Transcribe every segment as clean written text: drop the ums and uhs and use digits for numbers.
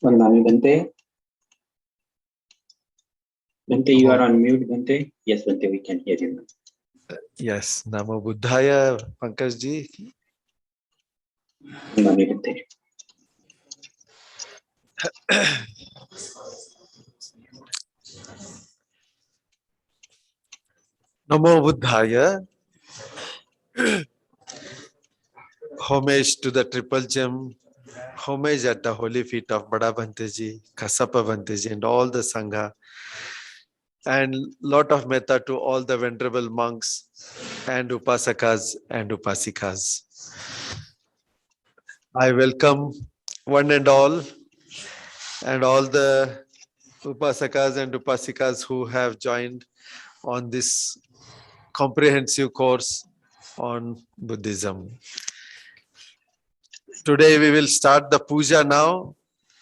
Vandami Bante. Bante, you are on mute, Bante. Yes, Bante, we can hear you. Yes, Namo Buddhaya, Pankaj ji. Vandami Bante. Namo Buddhaya. Homage to the Triple Gem. Homage at the holy feet of Bada Bante ji, Kasapa Bante ji, and all the Sangha. And lot of metta to all the venerable monks and Upasakas and Upasikas. I welcome one and all the Upasakas and Upasikas who have joined on this comprehensive course on Buddhism. Today we will start the puja now,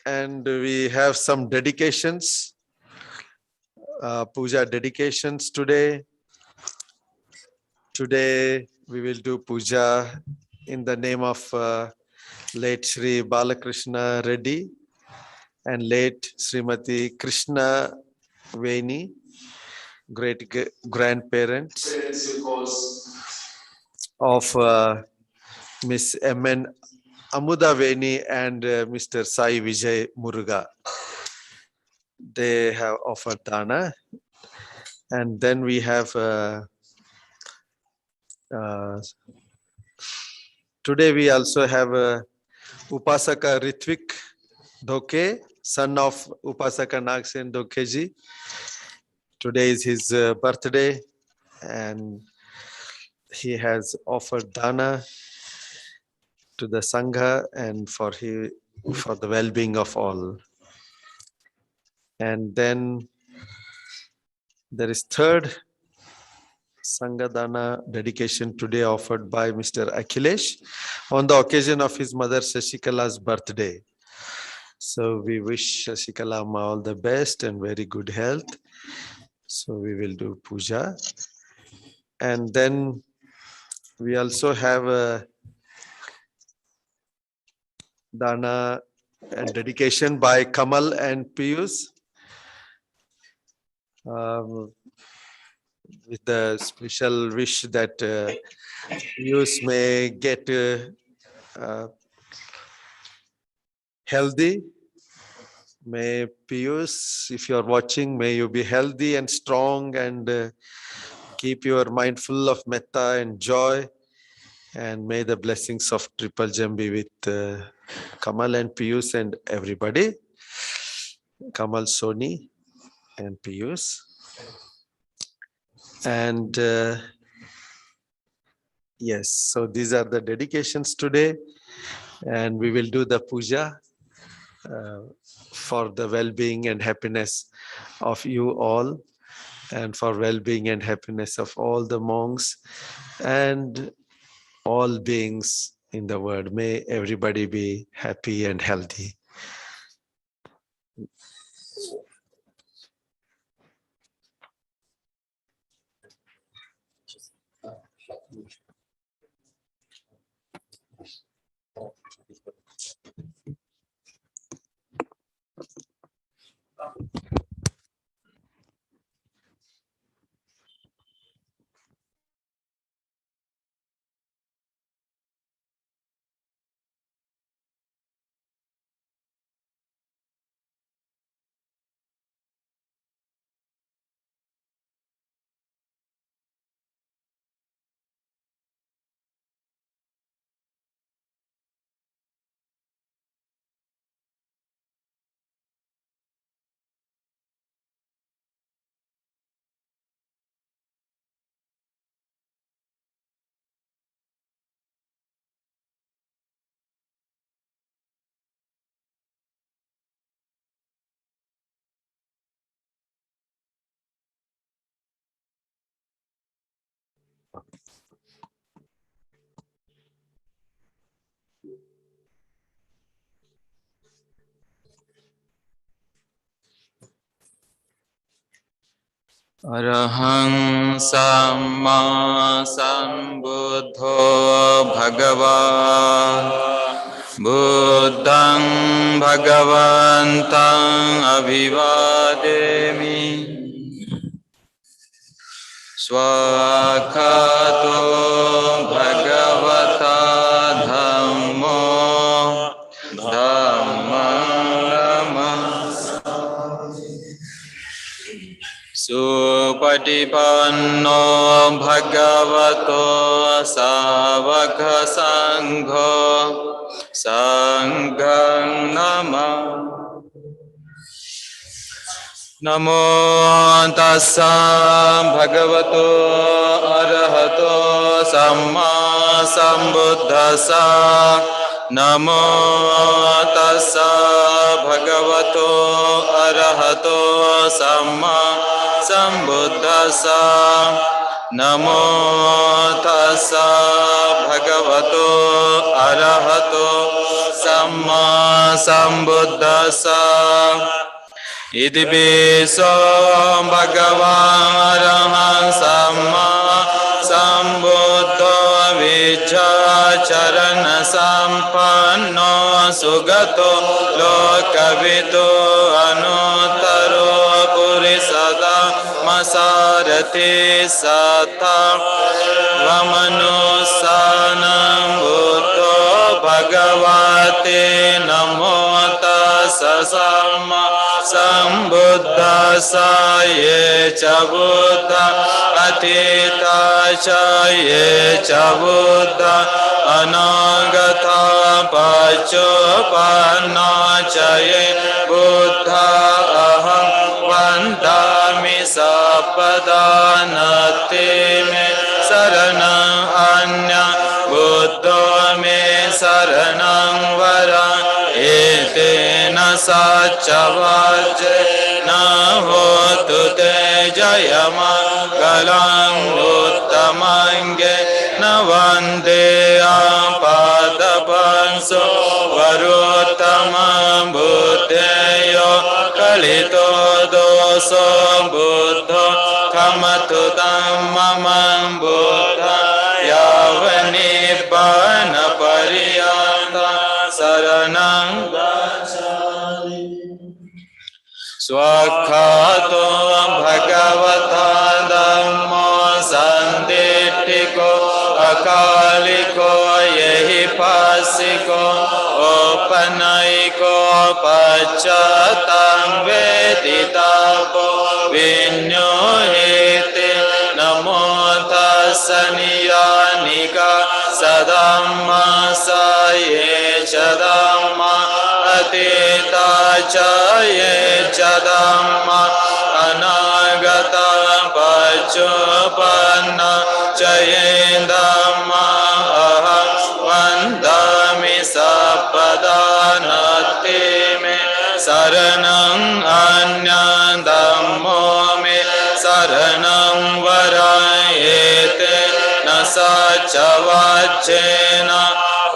and we have some dedications, puja dedications today. Today we will do puja in the name of late Sri Balakrishna Reddy and late Srimati Krishna Veni, great grandparents of Miss M.N. Amuda Veni and Mr. Sai Vijay Muruga. They have offered dana. And then we have today we also have Upasaka Ritvik Doke, son of Upasaka Nagsen Dokeji. Today is his birthday, and he has offered dana to the Sangha and for the well-being of all. And then there is third Sangha Dana dedication today offered by Mr. Akhilesh on the occasion of his mother Shashikala's birthday. So we wish Shashikala Ma all the best and very good health. So we will do puja. And then we also have a dana and dedication by Kamal and Piyush. With the special wish that Piyush may get healthy. May Piyush, if you are watching, may you be healthy and strong and keep your mind full of metta and joy. And may the blessings of Triple Gem be with Kamal and Piyush and everybody. Kamal, Soni and Piyush. And yes, so these are the dedications today. And we will do the puja for the well-being and happiness of you all, and for well-being and happiness of all the monks and all beings in the world. May everybody be happy and healthy. Arahang Samma Sambuddho Bhagava Buddhang Bhagavantang Abhivademi Swakato Bhagavata Dhammo Dhammam Supatipanno Bhagavato Savaka Sangho Sanghang Namah Namo tassa bhagavato arahato samma sambuddhassa. Namo tassa bhagavato arahato samma sambuddhassa. Namo tassa bhagavato arahato samma sambuddhassa. Idipiso bhagavan arahang samma sambuddho vichacharana sampanno sugato lokavido anuttaro purisada masarati sata vamanusanam buddho bhagavate namo tassa samma sambuddhassa ye ca buddha atita ca ye ca buddha anagata paccuppanna ca ye buddha aham vandami sappadanati me saranam anya buddho me saranam varam etena saccavajje na hotu te jayama galam uttamange na vande apadapanso varuttamam buddheyo kalito doso buddho kamatu dhammam buddha yavanibbana pariyanta saranam gacchami. Swakhato bhagavata dhammo sanditthiko akaliko yehi passiko opanayiko paccatam veditapo vinyohite namo tassa niyanika sadhamma saye ca dhamma atita ca ye ca dhamma anagata paccuppanna ca ye dhamma aham vandami sappadanati me saranam anya dhammo me saranam varayete na saccavajjena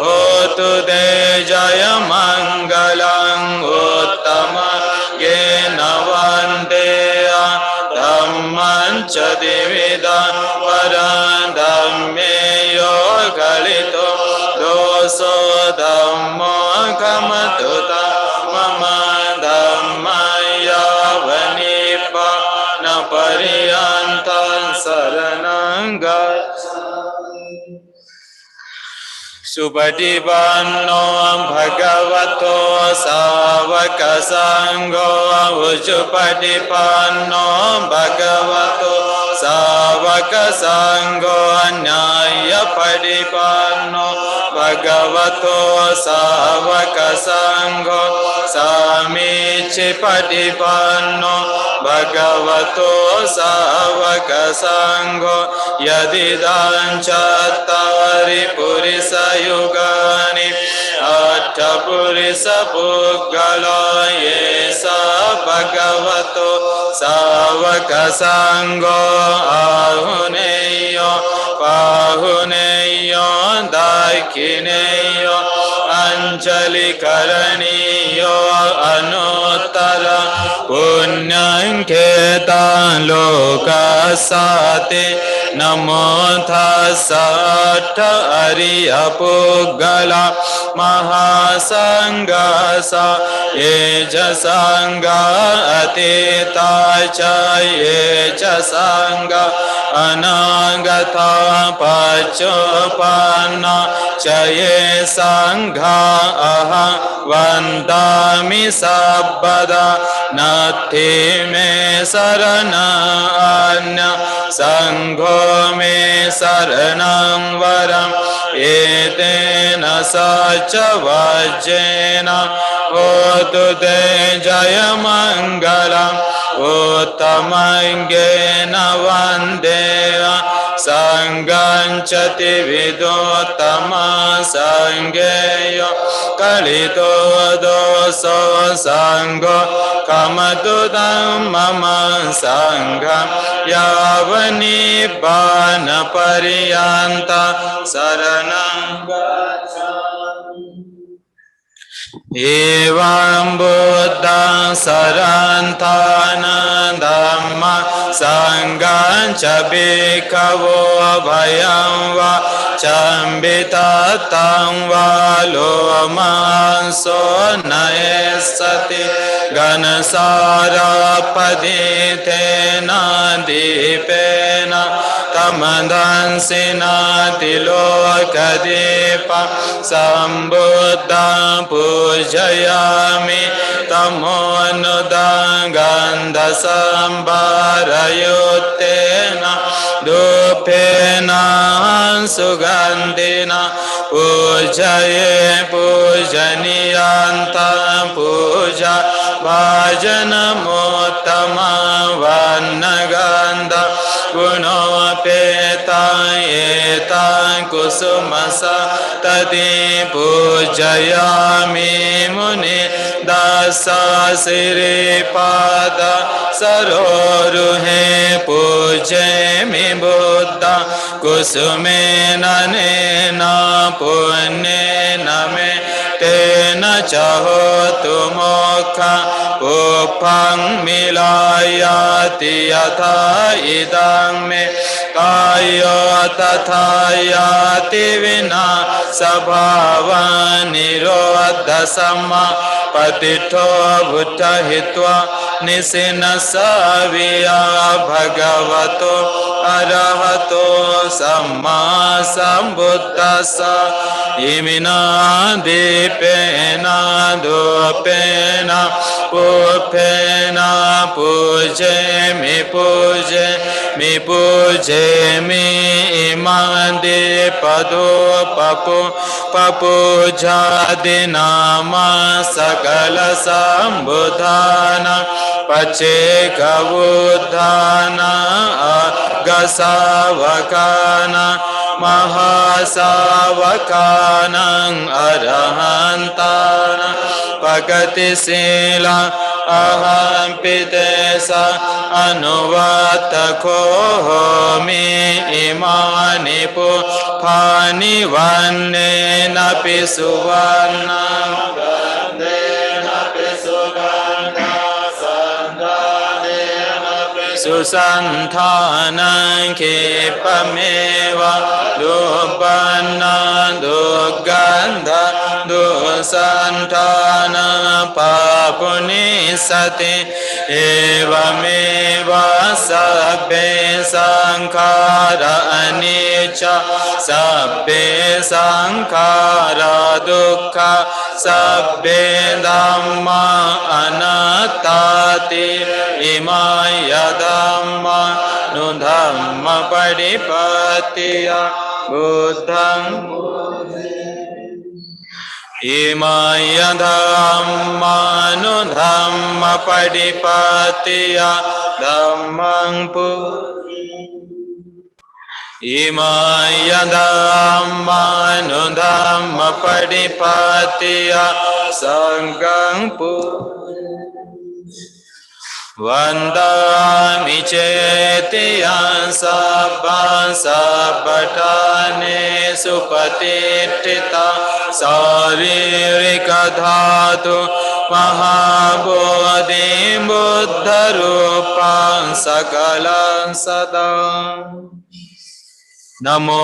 hotu te jaya mangalam uttama yena vandeya dhamman ca divida varam dhammeyo kalito doso dhammo kamatu mama dhammaya vanibbana pariyantam saranam gacchami. Supatipanno bhagavato savaka sangho Uchupatipanno bhagavato savaka sangho Nyaya patipanno bhagavato savaka sangho Samichi patipanno bhagavato savaka sangho Yadidam chattari purisa yugani atta purisa puggala yesa bhagavato savaka sangho ahuneyo pahuneyo dakhineyo anjali karaniyo anuttara punyam ketan lokasate नमो तस्सः अरिय पुग्गला महासंघसा ये च संघा अतीता च ये च संघा अनागता पच्चोपन्ना च ये संघा अहं वन्दामि सर्वदा नत्थि मे शरणं अन्यः संघो मे शरणं वरम् एतेन सच वज्रेण होतु ते जयमङ्गलम् उत्तमङ्गेन वन्देयं संघं च त्रिविधोत्तमं संज्ञेयो कलितो दोषो संघो कमतु तं मम संघं यावन्निब्बानपर्यन्तं शरणं गच्छामि। एवं बुद्धं शरणं धम्मं संघं च भिक्खवो भयं वा चम्बिततं वा लोमहंसो नयस्यति घनसारपदितेन दीपेन तमदंसिना तिलोकदीपं सम्बुद्धं पूजयामि तमोनुदं गन्धसंभारयुक्तेन धूपेन सुगन्धिना पूजये पूजनीयान्तं पूजा भाजनमोत्तमं वर्णगन्धं गुणोपेतं एतं कुसुमसतति पूजयामि मुनि दशशिरीपाद सरोरुहे पूजयामि बुद्ध कुसुमेन नेन पुण्येन मे तेन च होतु मोक्षं पुष्पं मिलायाति यथा इदं मे कायो तथा याति विना स्वभावं निरोधसम्मा पतितो भूतहित्वा निसिनसविया भगवतो अरहतो सम्मा सम्बुद्धस्स इमिना दीपेन धूपेन पुष्पेन पूजयामि पूजयामि पूजयामि इमां दीपधूपपूजादिनाम सकलसम्बुधानां पचेकबुद्धानां गसावकानां महासावकानां अरहन्तानां प्रगतिशीलां अहं पितेश अनुवर्तको होमि इमानि पुष्पाणि वन्नेनपि सुवर्णं गन्धेनपि सुगन्धं सन्धानेनपि सुसन्धानं क्षिपमेव दुःपन्नं दुर्गन्धं दुःसन्धानं पापुनि सति एवमेव सभ्ये संखारा अनिच्चा सभ्ये संखारा दुःखा सभ्ये धम्मा अनात्ताति इमां यदम्मा नुधम्म परिपत्तिया बुद्धं इमां यदम्मानुधम्म परिपत्तिया धम्मं इमां यदम्मानुधम्म परिपत्तिया संघं वन्दामि चेतियं सभ्यं सपठानेषु प्रतिष्ठिता शारीरिकधातु महाबोधिं बुद्धरूपं सकलं सदा नमो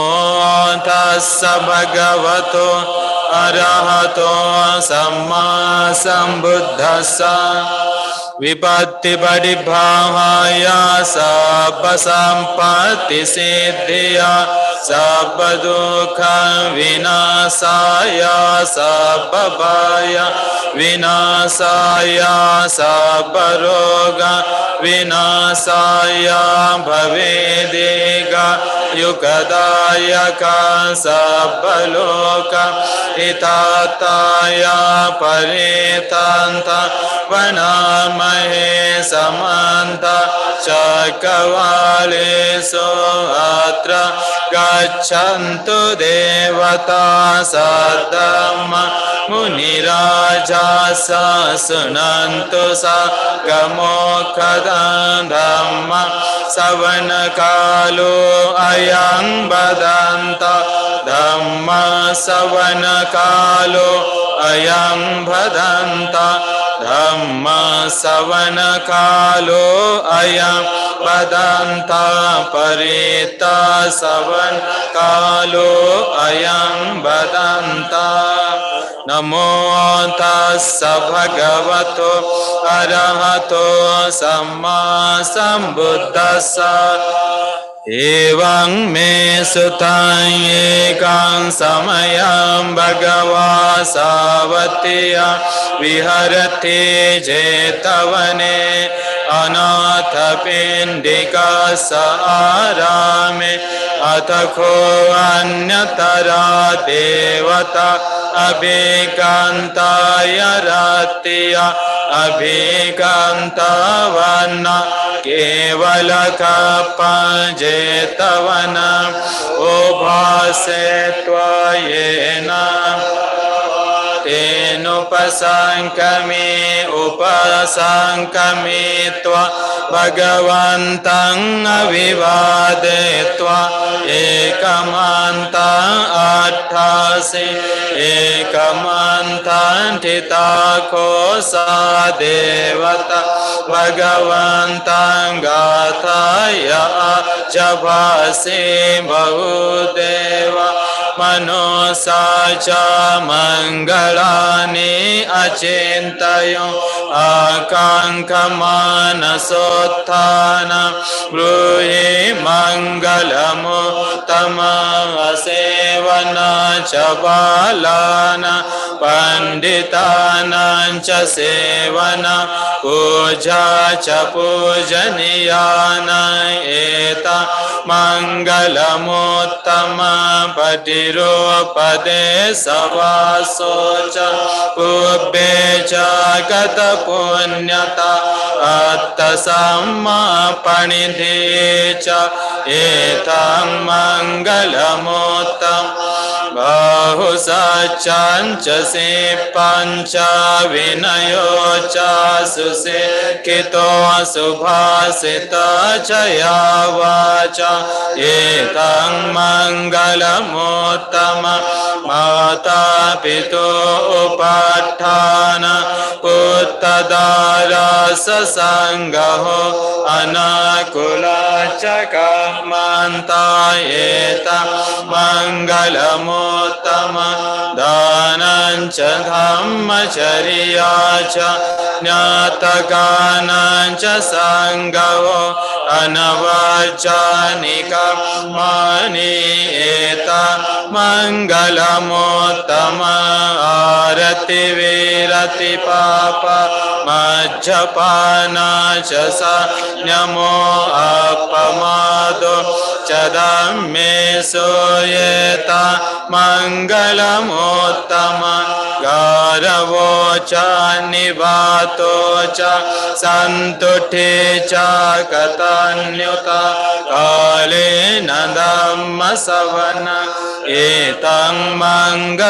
तस्स भगवतो अरहतो सम्मा सम्बुद्धस्स विपत्ति परिभावाय सब संपत्ति सिद्धिया सब दुख विनाशाय सब भय विनाशाय सब रोग विनाशाय भवेदेग युगदायक सब लोक हिताय परितांत वनामहे समन्त चक्रवालेषु अत्र गच्छन्तु देवता सद्धम्म मुनिराजा शृण्वन्तु साकमोक्षदं धम्म श्रवणकालो अयं वदन्त धम्म श्रवणकालो अयं वदन्त धम्म श्रवणकालो अयं वदन्त परित श्रवणकालो अयं वदन्त नमो तस्स भगवतो अरहतो सम्मा सम्बुद्धस्स एवं मे सुतं एकं समयं भगवा सावत्या विहरति जेतवने अनाथपिण्डिकस्य आरामे अतको अन्यतरा देवता अभिकान्ताय रत्या अभिकान्तवन् केवल कपजेतवन उभासे त्वयेन तेनुपसंकमे उपसंकमे त्वा भगवन्तं अभिवादयित्वा एकमन्तं अट्ठासि एकमन्तं ठिताकोसा देवता भगवन्तं गाथाय जभासि बहुदेव मनोसा च मङ्गलानि अचिन्तयो आकाङ्क्षमानसोत्थान ब्रूहि मङ्गलमुत्तमसेवन च बालान पण्डितानां च सेवन पूजा च पूजनीयान एता मङ्गलमुत्तम पतिरोपदेशवासो च कुब्बे च गतपुण्यता अत्तसम्मापणिधे च एतं मङ्गलमुत्तम बहुसच्चाञ्च से पञ्च विनयो च सुशिक्षितो सुभाषित च यावाच एतं मङ्गलमुत्तम माता पितु उपाठान पुत्रदारस सङ्गहो अनाकुला च कामन्ता एतं मङ्गलमुत्तम दानं च धम्मचर्या च ज्ञातगानं च सङ्गहो अनवचानिकमानि एतं मङ्गलमुत्तम आरति विरति पाप मज्जपान च संयमो अपमादो च धम्मे सूयेता मङ्गलमुत्तम गारवो च निवातो च सन्तुष्टे च कथन्युत कालेन धम्मश्रवण एतं मङ्गलमुत्तमं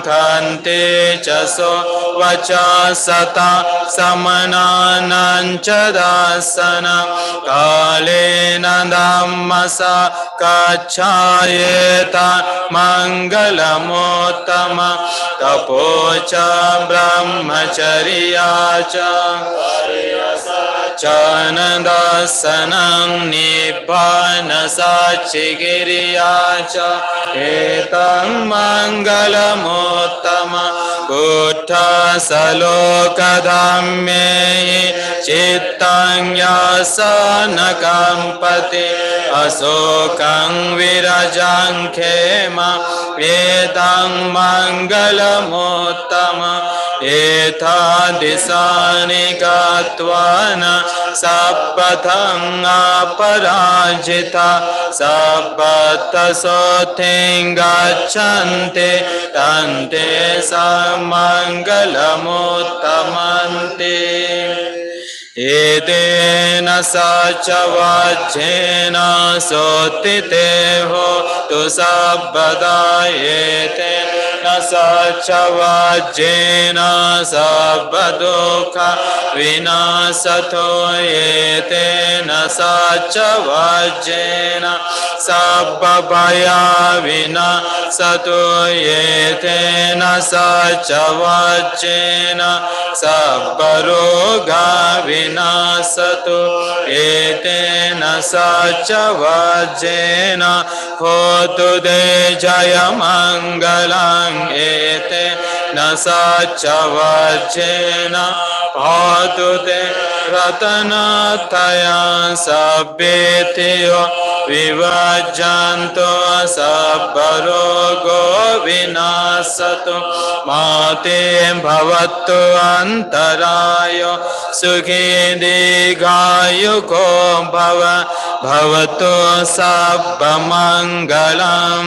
खन्ते च सो वच सता समनानं च दासन कालेन धम्मसा कच्छायेत मङ्गलमुत्तम तपो च ब्रह्मचर्या च Chanadasanam Nibbana Sachigiriya cha Etam Mangalamuttama Buddha Salokadhamme Chittang Yasana Kampati Asokang Virajang Khema Etang Mangalamuttama Etha Disani Gatvana Sabbathang Aparajita Sabbata Sothing Gacchante Tante Samangalamuttamanti Edena Sachavajena Sotiteho Tu Sabbada Etena Sachavajena Sabbaduka Vinasato Etena Sachavajena Sabbabaya Vinasato Etena Sachavajena Sabbaroga Vinasatu etena sachavajena hotu de jaya mangalang etena sachavajena hotu de ratanataya sabbetiyo vivajanto sabbarogo vinasatu mate bhavattu antarayo sukhi digayuko bhava bhavatu sabba mangalam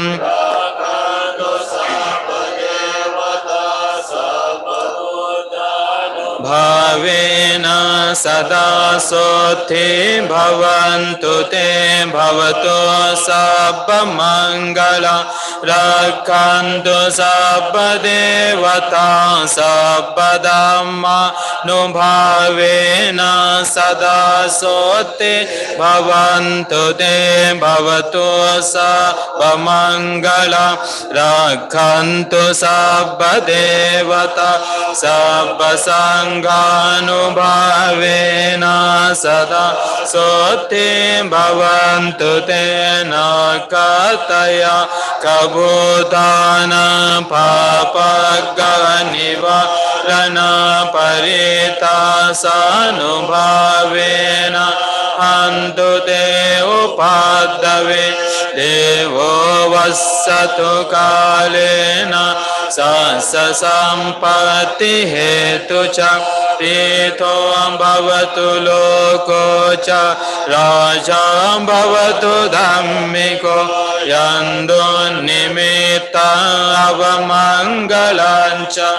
Bhavena sada sothi bhavantu te bhavatu sabba mangala rakhantu sabba devata sabba dhamma nubhavena sada sothi bhavantu te bhavatu sabba mangala rakhantu sabba devata sabba Sanganubhavena sada sothi bhavantu tena kataya kabhutana papaganiva rana paritasanubhavena antu te upadave devo vassatu kalena sasa sampati hetu cha tito bhavatu loko cha raja bhavatu dhammiko yando nimitta avamangalancha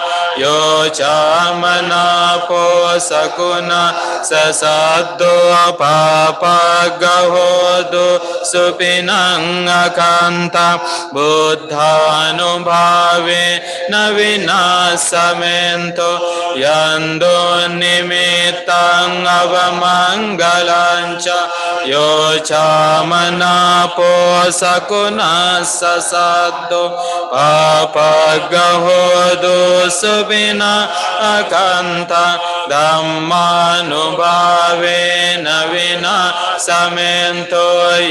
yo cha manapo sakuna sasaddo papagahodu supinang akanta buddhanubhave navinasamento yando nimitang avamangalancha yo chamanapo sakuna sasaddo papagahodu subina akanta dhammanubhave navinasamento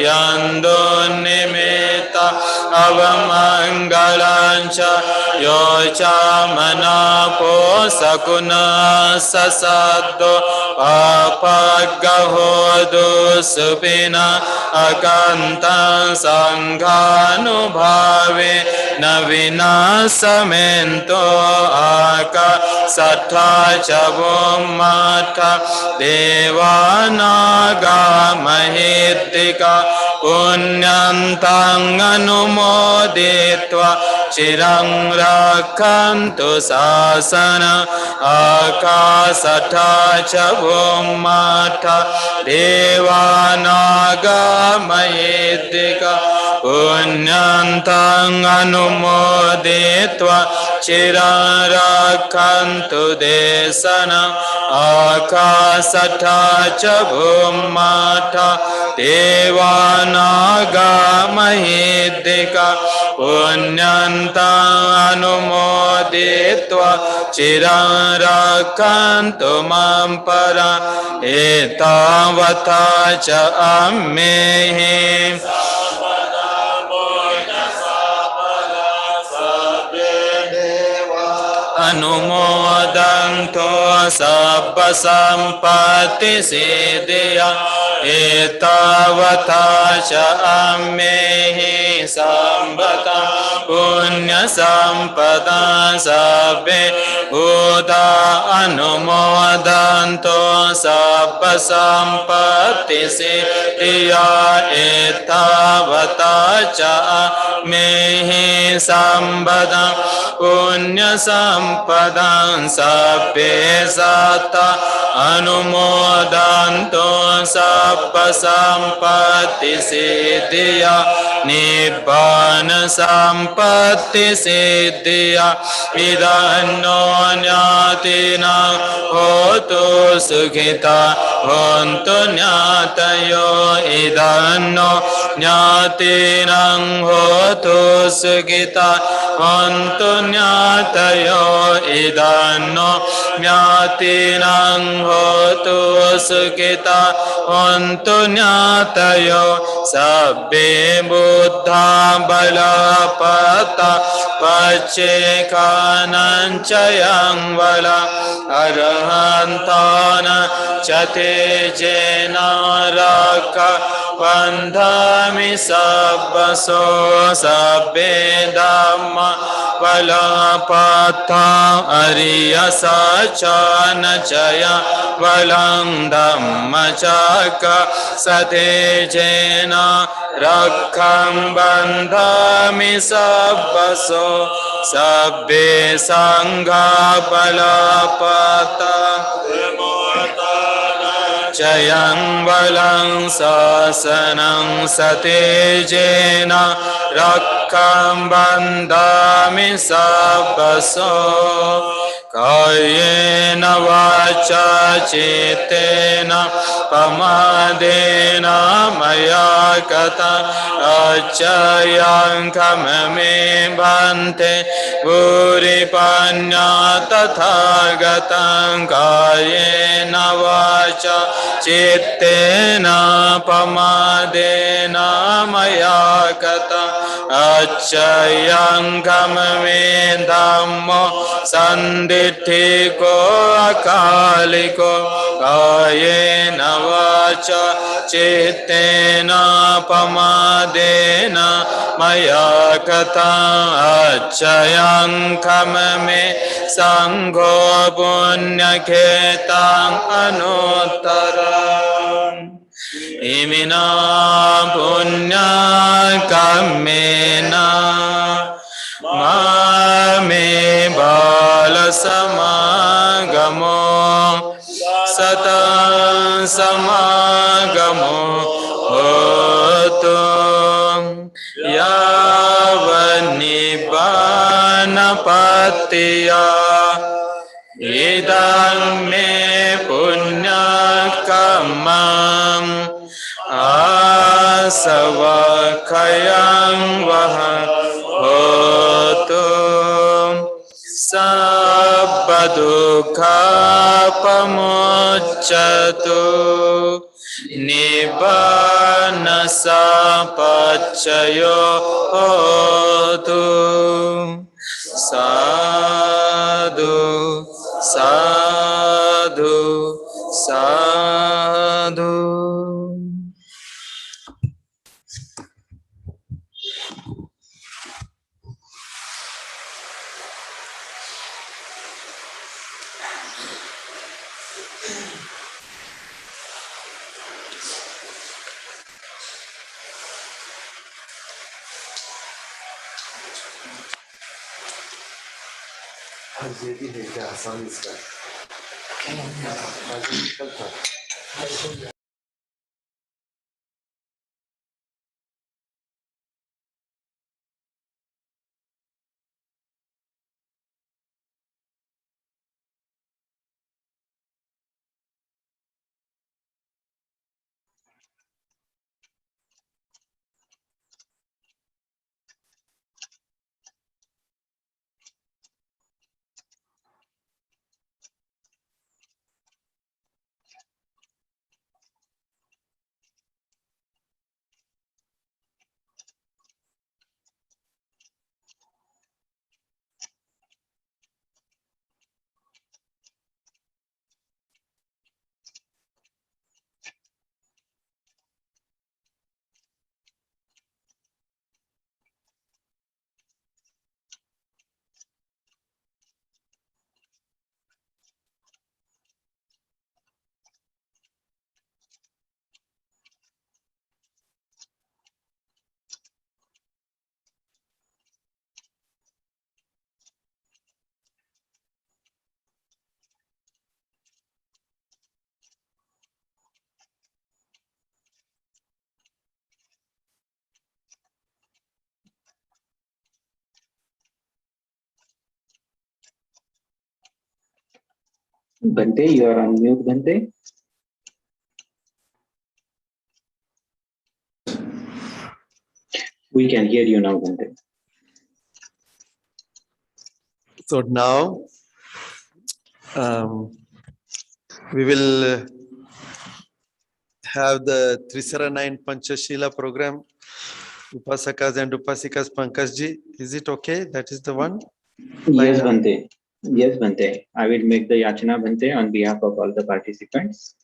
yando nimita avamangalancha yo chamanapo sakuna sasaddo papagahodu supina akanta sanghanubhave navinasamento aka sattha chavumata devanaga mahittika punyantang anumoditva chirang rakhantu sasana akasatha chavumata devanaga mahittika punyantang anumoditva chirang rakhantu desana akasatha chavumata devanaga mahittika पुण्यन्तं अनुमोदित्वा चिरं रक्षन्तु मां परां एतावता च अम्मेहि अनुमोदन्तो सबा संपत्ति सिद्धिया एतावता च अम्मेहि संपदा पुण्य संपदा सबे भूता अनुमोदन्तो सबा संपत्ति सिद्धिया एतावता च अम्मेहि संपदा पुण्य संपदा सबे सत्ता अनुमोदन्तो सबा संपत्ति सिद्धिया निब्बान संपत्ति सिद्धिया इदन्नो ज्ञातिनां होतु सुखिता होन्तु ज्ञातयो इदन्नो ज्ञातिनां होतु सुखिता होन्तु ज्ञातयो इदन्नो ज्ञातिनां होतु सुखिता होन्तु ज्ञातयो सबे बुद्धा बलपता पच्चेकानं च यं बला अरहन्तान् च तेजेन रक्ष बन्धामि सबसो सबे धम्मा बलपता अरिय सचन चय बलं धम्मचक सतेजेन रक्षं बन्धामि सबसो सबे संघा बलपता चयं बलं शासनं सतेजेन रक्षं बन्धामि सबसो कायेन वाचा चित्तेन प्रमादेन मया कृतं अच्छयं खममे भन्ते भूरिपन्या तथागतं कायेन वाचा चित्तेन प्रमादेन मया कृतं अच्छयं खममे धम्मो संदिठिको अकालिको कायेन वाचा चित्तेन प्रमादेन मया कृतं अच्छयं खममे संघो पुण्यखेतं अनुत्तरम् इमिना पुण्यकर्मेण मामे बालसमागमो सतं समागमो होतु यावन्निब्बानपत्तिया इदं मे पुण्यकर्मम् आसवक्षयं वह होतु सर्वदुःखप्रमुच्यतु निब्बानसपच्चयो होतु साधु साधु साधु Bhante, you are on mute, Bhante. We can hear you now, Bhante. So now we will have the Trisaranayana Panchashila program. Upasakas and Upasikas Pankajji, is it okay? That is the one? Yes, Fine. Bhante. Yes, Bhante. I will make the yachana, Bhante, on behalf of all the participants.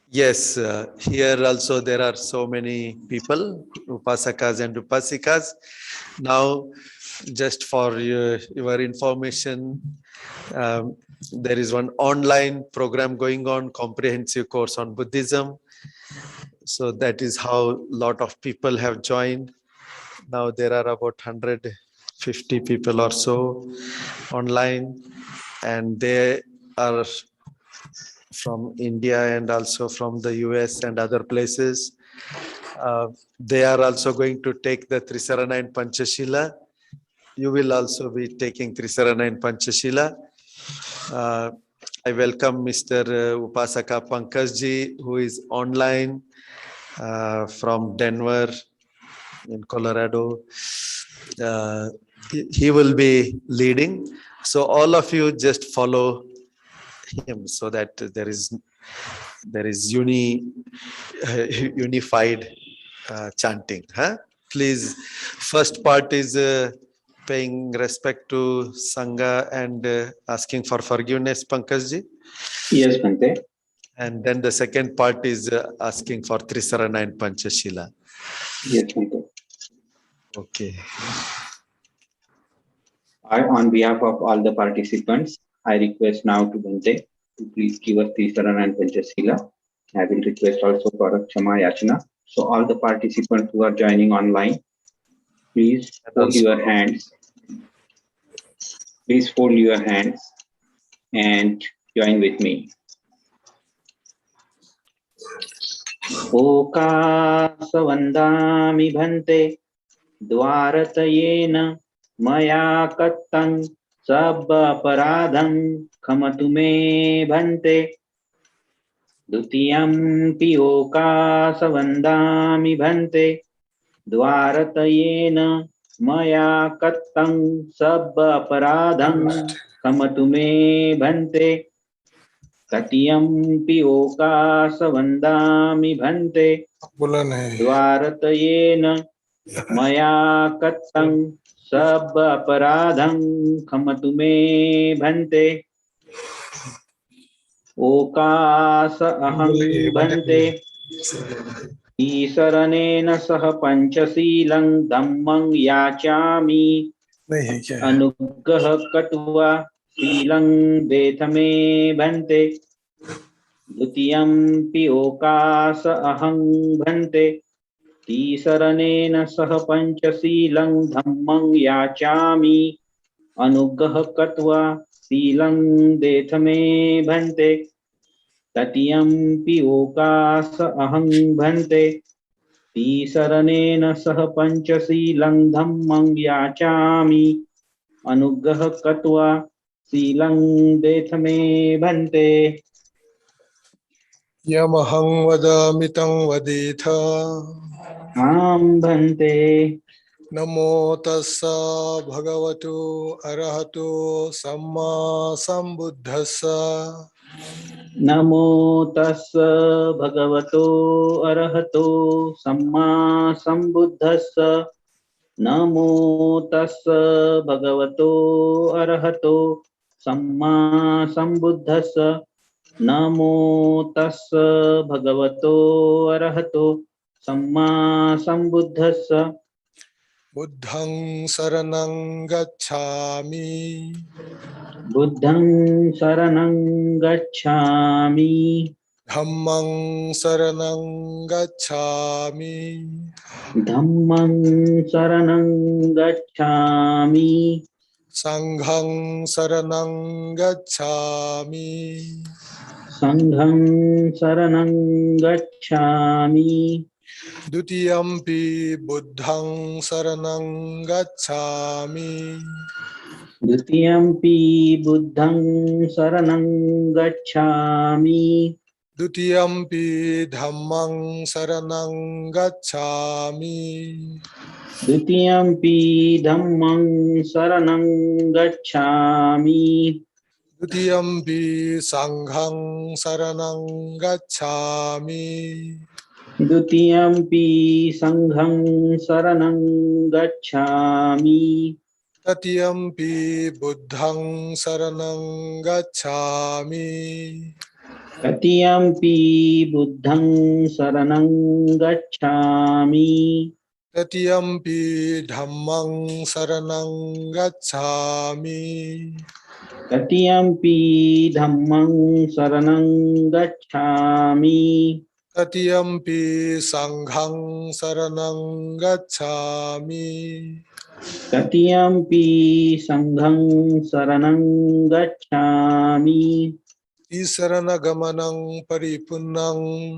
Yes, here also there are so many people, Upasakas and Upasikas. Now, just for your information, there is one online program going on, comprehensive course on Buddhism. So that is how a lot of people have joined. Now there are about 150 people or so online, and they are from India and also from the US and other places. They are also going to take the Trisaranayana Panchashila. You will also be taking Trisaranayana Panchashila. I welcome Mr. Upasaka Pankajji, who is online from Denver in Colorado. He will be leading. So all of you just follow him so that there is unified chanting. Huh? Please, first part is paying respect to Sangha and asking for forgiveness, Pankajji. Yes, Bhante. And then the second part is asking for Trisaranayana Panchashila. Yes, Bhante. Okay. On behalf of all the participants, I request now to Bhante to please give us Trisaranayana Panchashila. I will request also for a Kshama Yachana. So all the participants who are joining online, please fold your hands. Please fold your hands and join with me. Okasavandami Bhante Dwaratayena Maya Kattam Sabba Paradham Khamatu me Bhante Dutiyam Piyokasavandami Bhante Dwaratayena Maya Kattam Sabba Paradham Khamatu me Bhante Tatiyampi okasavandami bhante dvaratayena maya kattam sabba aparadham khamatu me bhante okasa aham bhante isaranena sah panchasilang dhammang yachami anugrah katva silang dethame bhante Dutiyampi okasa aham bhante Tisaranena sah panchasilang dhammang yachami anugrah katva silang dethame bhante Tatiyampi okasa aham bhante Tisaranena sah panchasilang dhammang yachami anugrah katva silang dethame bhante Yamahang vadamitam vaditha Bhante. Namo tassa bhagavato arahato samma sambuddhassa Namo tassa bhagavato arahato samma sambuddhassa. Namo tassa bhagavato arahato samma sambuddhassa. Namo tassa bhagavato arahato samma sambuddhassa. Buddhang saranang gacchami Buddhang saranang gacchami. Dhammang saranang gacchami Dhammang saranang gacchami. Sanghang saranang gacchami Sanghang saranang gacchami. Dutiyampi buddhang saranang gacchami. Dutiyampi buddhang saranang gacchami. Dutiyampi dhammang saranang gacchami. Dutiyampi dhammang saranang gacchami. Dutiyampi sanghang saranang gacchami. Dutiyampi sanghang saranang gacchami. Tatiyampi buddhang saranang gacchami. Tatiyampi buddhang saranang gacchami. Tatiyampi dhammang saranang gacchami. Tatiyampi dhammang saranang gacchami. Tatiyampi sanghang saranang gacchami. Tatiyampi sanghang saranang gacchami. Tisaranagamanang paripunnang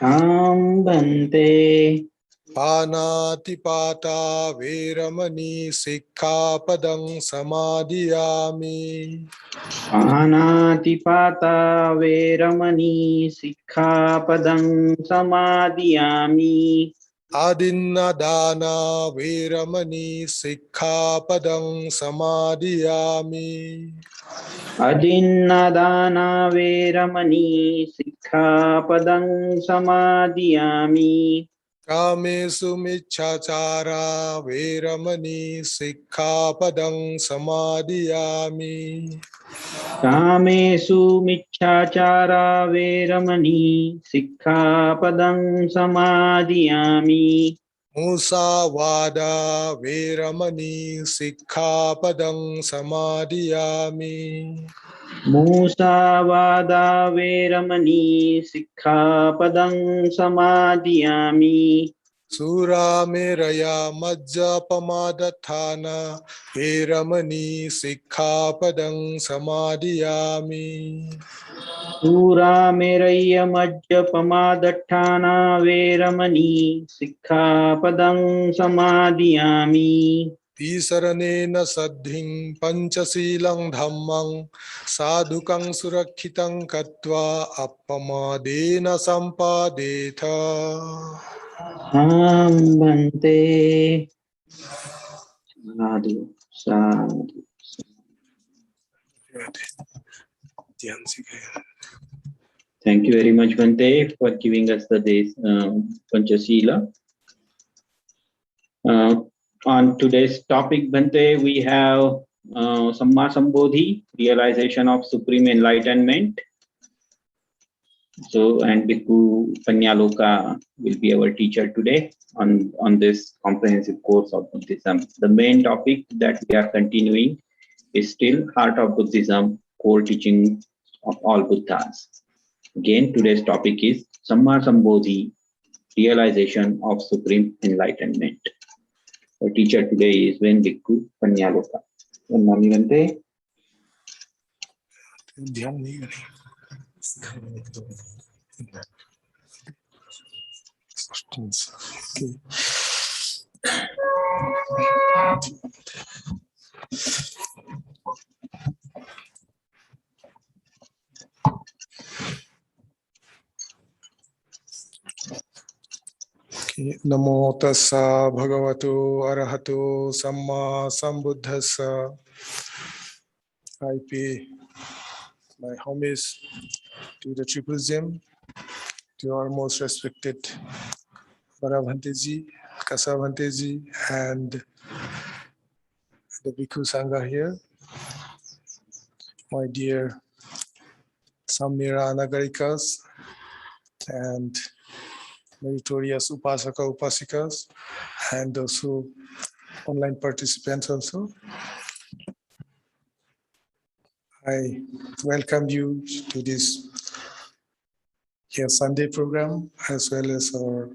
Bhante. Panatipata veramani sikkhapadang samadhiyami. Panatipata veramani sikkhapadang samadhiyami. Adinnadana veramani sikkhapadang samadhiyami. Adinnadana veramani sikkhapadang samadhiyami. Kamesu miccachara veramani sikkhapadang samadhiyami. Kamesu miccachara veramani sikkhapadang samadhiyami. Musavada veramani sikkhapadang samadhiyami. Musavada veramani sikkhapadang samadhiyami. Surameraya majjapamadatthana veramani sikkhapadang samadhiyami. Sura meraya majja pamadatthana veramani sikkhapadang samadhiyami. Tisaranena saddhing panchasilang dhammang sadhukang surakkitang katva appamadena sampadetha. Bhante. Sadhu, sadhu. Thank you very much, Bhante, for giving us the Panchasila. On today's topic, Bhante, we have Samma Sambodhi, realization of supreme enlightenment. So, and Bhikkhu Panyaloka will be our teacher today on this comprehensive course of Buddhism. The main topic that we are continuing is still Heart of Buddhism, core teaching of all Buddhas. Again, today's topic is Samma Sambodhi, realization of supreme enlightenment. Our teacher today is Ven Bhikkhu Panyaloka. Bhante. Namo tassa bhagavato arahato samma sambuddhassa. I pay my homage to the Triple Gem, to our most respected Bharabhanteji, Kasabhanteji, and the Bhikkhu Sangha here, my dear Samira Nagarikas, and meritorious Upasaka Upasikas, and also online participants also. I welcome you to this Sunday program, as well as our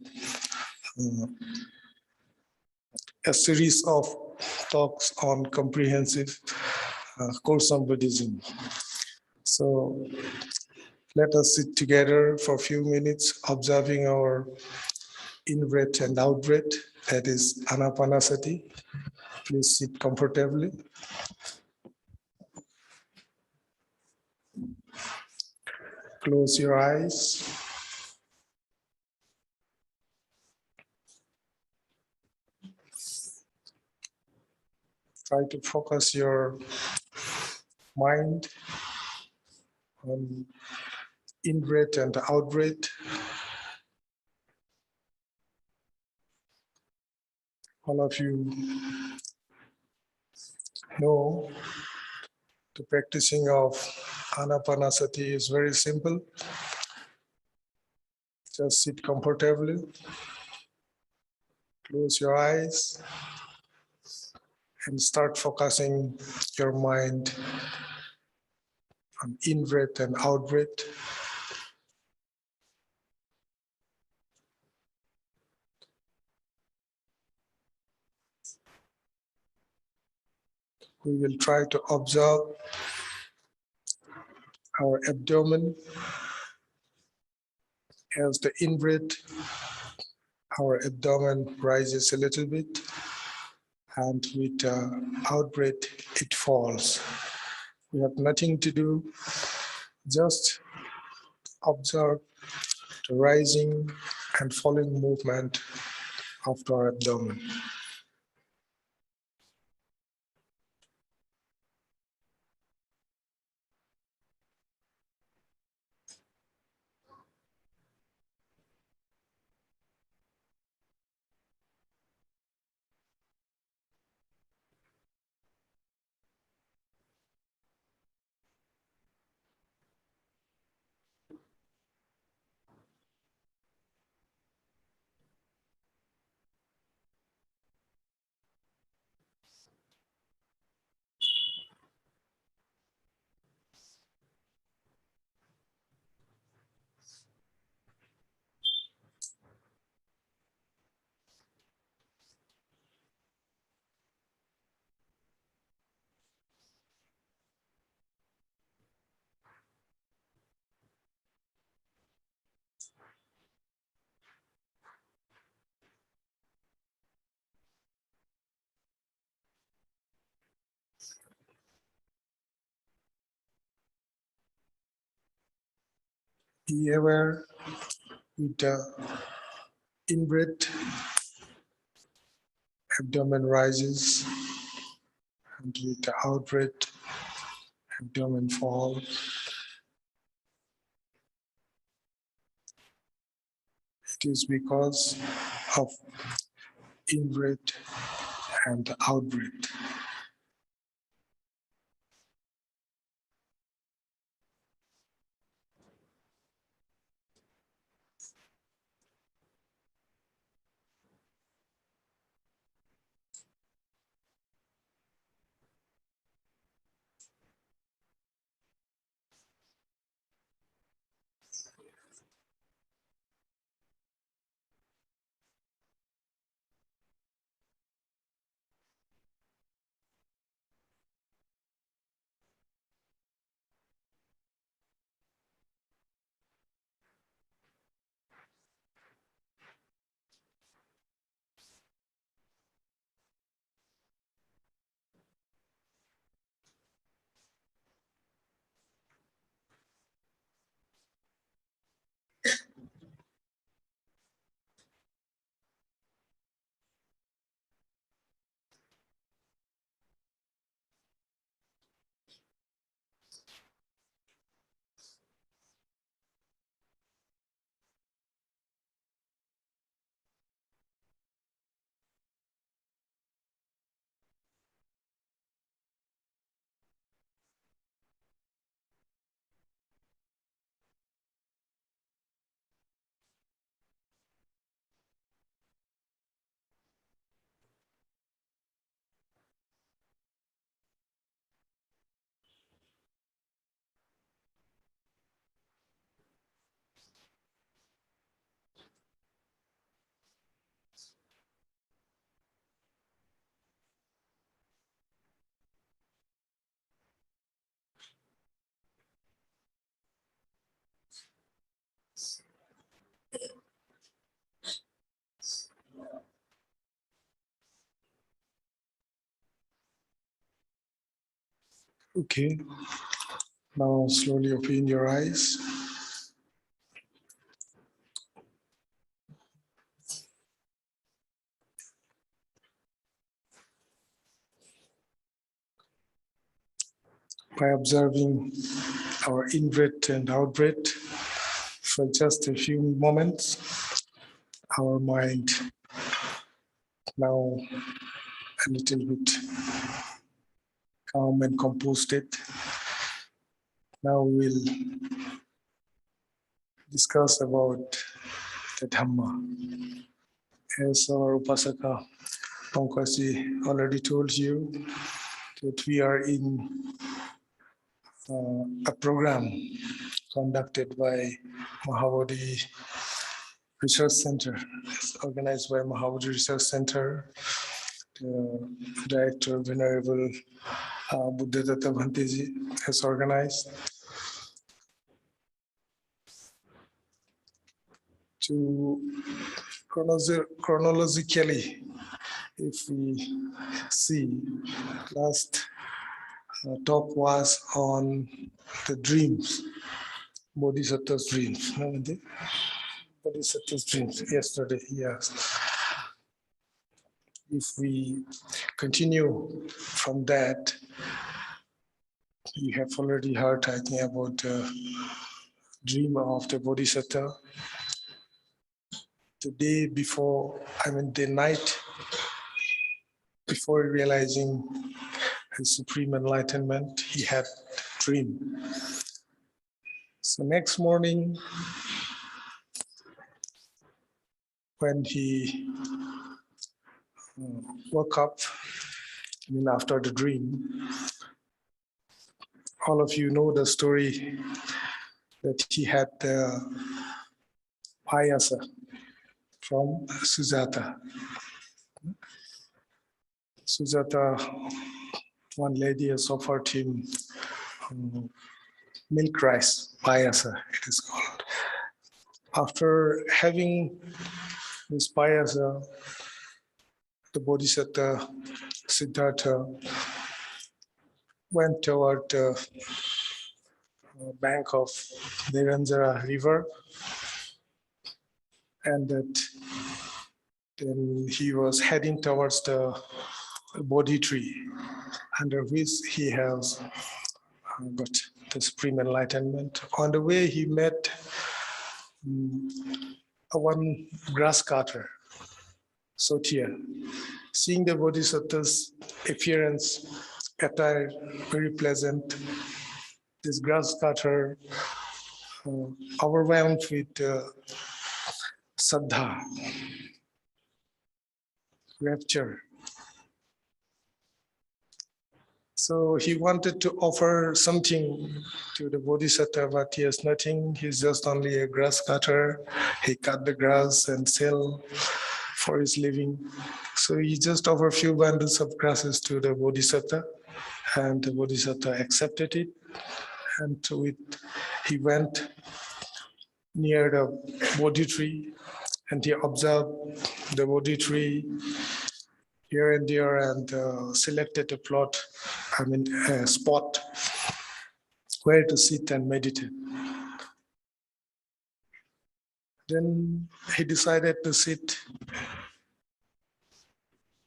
a series of talks on comprehensive course on Buddhism. So let us sit together for a few minutes, observing our in-breath and out-breath, that is anapanasati. Please sit comfortably. Close your eyes. Try to focus your mind on in-breath and out-breath. All of you know the practicing of anapanasati is very simple. Just sit comfortably. Close your eyes and start focusing your mind on in-breath and out-breath. We will try to observe our abdomen. As the in-breath, our abdomen rises a little bit, and with out-breath, it falls. We have nothing to do, just observe the rising and falling movement of our abdomen. Be aware with the in-breath, abdomen rises, and with the out-breath, abdomen falls. It is because of in-breath and out-breath. Okay, now slowly open your eyes. By observing our in-breath and out-breath for just a few moments, our mind now a little bit calm and composed. Now we'll discuss about the Dhamma. As our Upasaka Pankasi already told you, that we are in a program conducted by Mahabodhi Research Center. It's organized by Mahabodhi Research Center. The Director, Venerable Buddhadatta Bhanteji has organized to chronologically, if we see, last talk was on the dreams, Bodhisattva's dreams. Bodhisattva's dreams yesterday, yes. If we continue from that, you have already heard, I think, about the dream of the Bodhisattva. The day before, the night before realizing his supreme enlightenment, he had a dream. So next morning, when he woke up, after the dream, all of you know the story that he had the payasa from Sujata. Sujata, one lady has offered him milk rice, payasa it is called. After having this payasa, the Bodhisattva Siddhartha went toward the bank of Niranjara river, and that then he was heading towards the Bodhi tree, under which he has got the supreme enlightenment. On the way, he met one grass cutter, Sotia. Seeing the Bodhisattva's appearance, attire very pleasant, this grass cutter overwhelmed with saddha, rapture. So he wanted to offer something to the Bodhisattva, but he has nothing. He's just only a grass cutter. He cut the grass and sell for his living. So he just offered a few bundles of grasses to the Bodhisattva, and the Bodhisattva accepted it. And he went near the Bodhi tree, and he observed the Bodhi tree here and there, and selected a spot where to sit and meditate. Then he decided to sit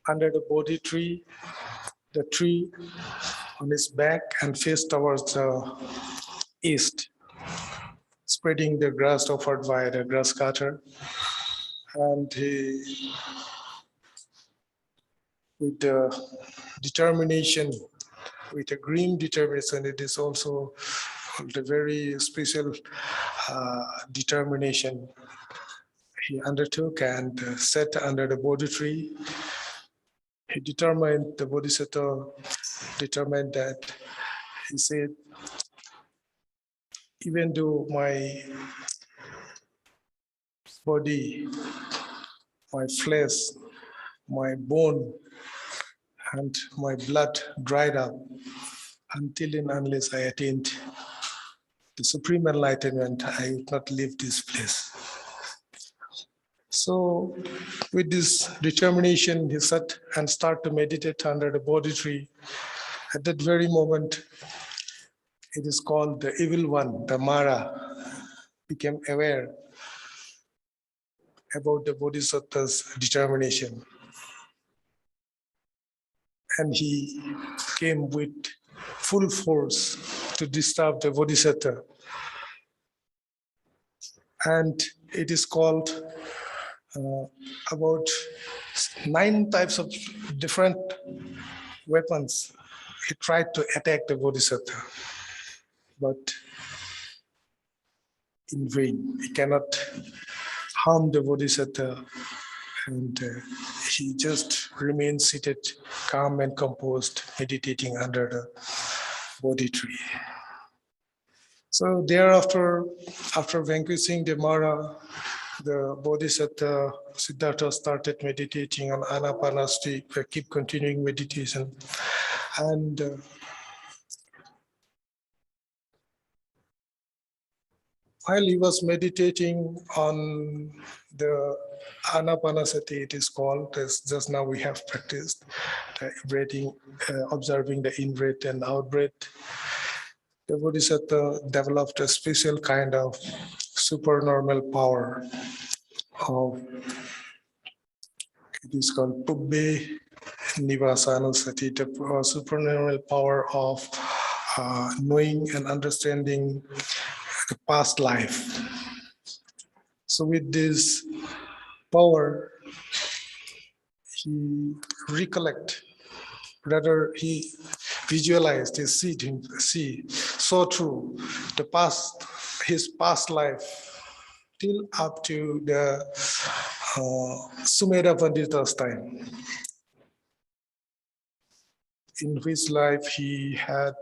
under the Bodhi tree, the tree on his back and face towards the east, spreading the grass offered by the grass cutter. And he, with the determination, with a grim determination, it is also a very special determination he undertook and sat under the Bodhi tree. He determined, the Bodhisattva determined that, he said, even though my body, my flesh, my bone, and my blood dried up, until and unless I attained the supreme enlightenment, I would not leave this place. So with this determination, he sat and started to meditate under the Bodhi tree. At that very moment, it is called the evil one, the Mara, became aware about the Bodhisattva's determination. And he came with full force to disturb the Bodhisattva. And it is called about 9 types of different weapons. He tried to attack the Bodhisattva, but in vain. He cannot harm the Bodhisattva, and he just remains seated, calm and composed, meditating under the Bodhi tree. So thereafter, after vanquishing the Mara, the Bodhisattva Siddhartha started meditating on Anapanasati, keep continuing meditation. And while he was meditating on the Anapanasati, it is called, as just now we have practiced, breathing, observing the in-breath and out-breath, the Bodhisattva developed a special kind of supernormal power of, it is called Pubbe Nivasanusati, the supernormal power of knowing and understanding the past life. So with this power, he he visualized, he saw through the past, his past life till up to the Sumedha Pandita's time, in which life he had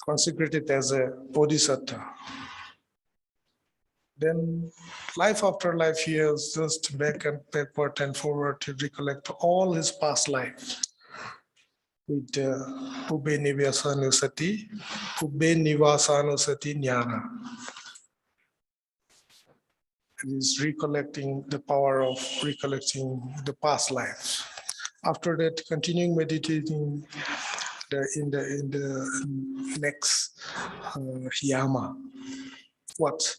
consecrated as a bodhisattva. Then life after life, he has just backward and forward to recollect all his past life with Pubbe Nivasanusati Jnana. He is recollecting the power of recollecting the past lives. After that, continuing meditating in the next yama. What's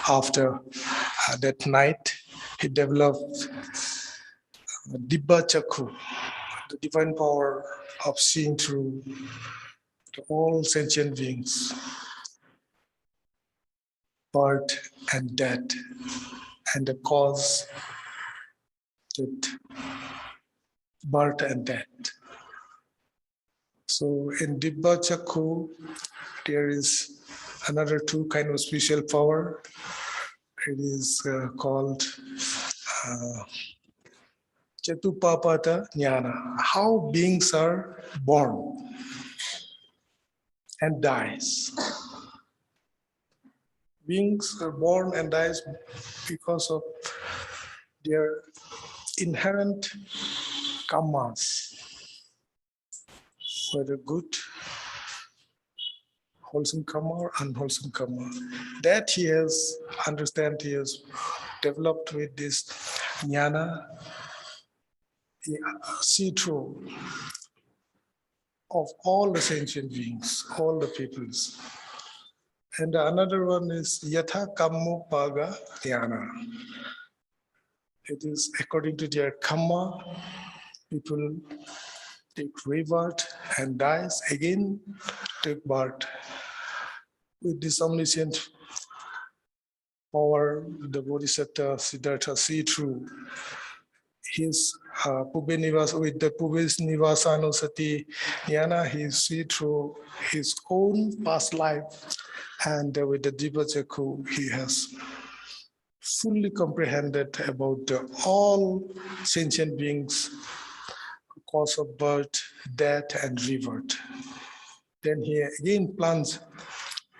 after that night, he developed Dibba Chakku, the divine power of seeing through all sentient beings, birth and death, and the cause that birth and death. So in Dibba Chakku, there is another 2 kind of special power. It is called Chatupapata Jnana, how beings are born and dies. Beings are born and dies because of their inherent karmas, whether good, wholesome karma or unwholesome karma. That he has developed with this jnana, see through of all the sentient beings, all the peoples. And another one is Yatha Kammu Paga Jnana. It is according to their karma, people take rebirth and dies, again take birth. With this omniscient power, the Bodhisattva Siddhartha see through his Pubbe Nivas, with the Pubbe Nivasanusati Jnana, he see through his own past life, and with the Dibba Chakku, he has fully comprehended about all sentient beings, cause of birth, death, and rebirth. Then he again plunges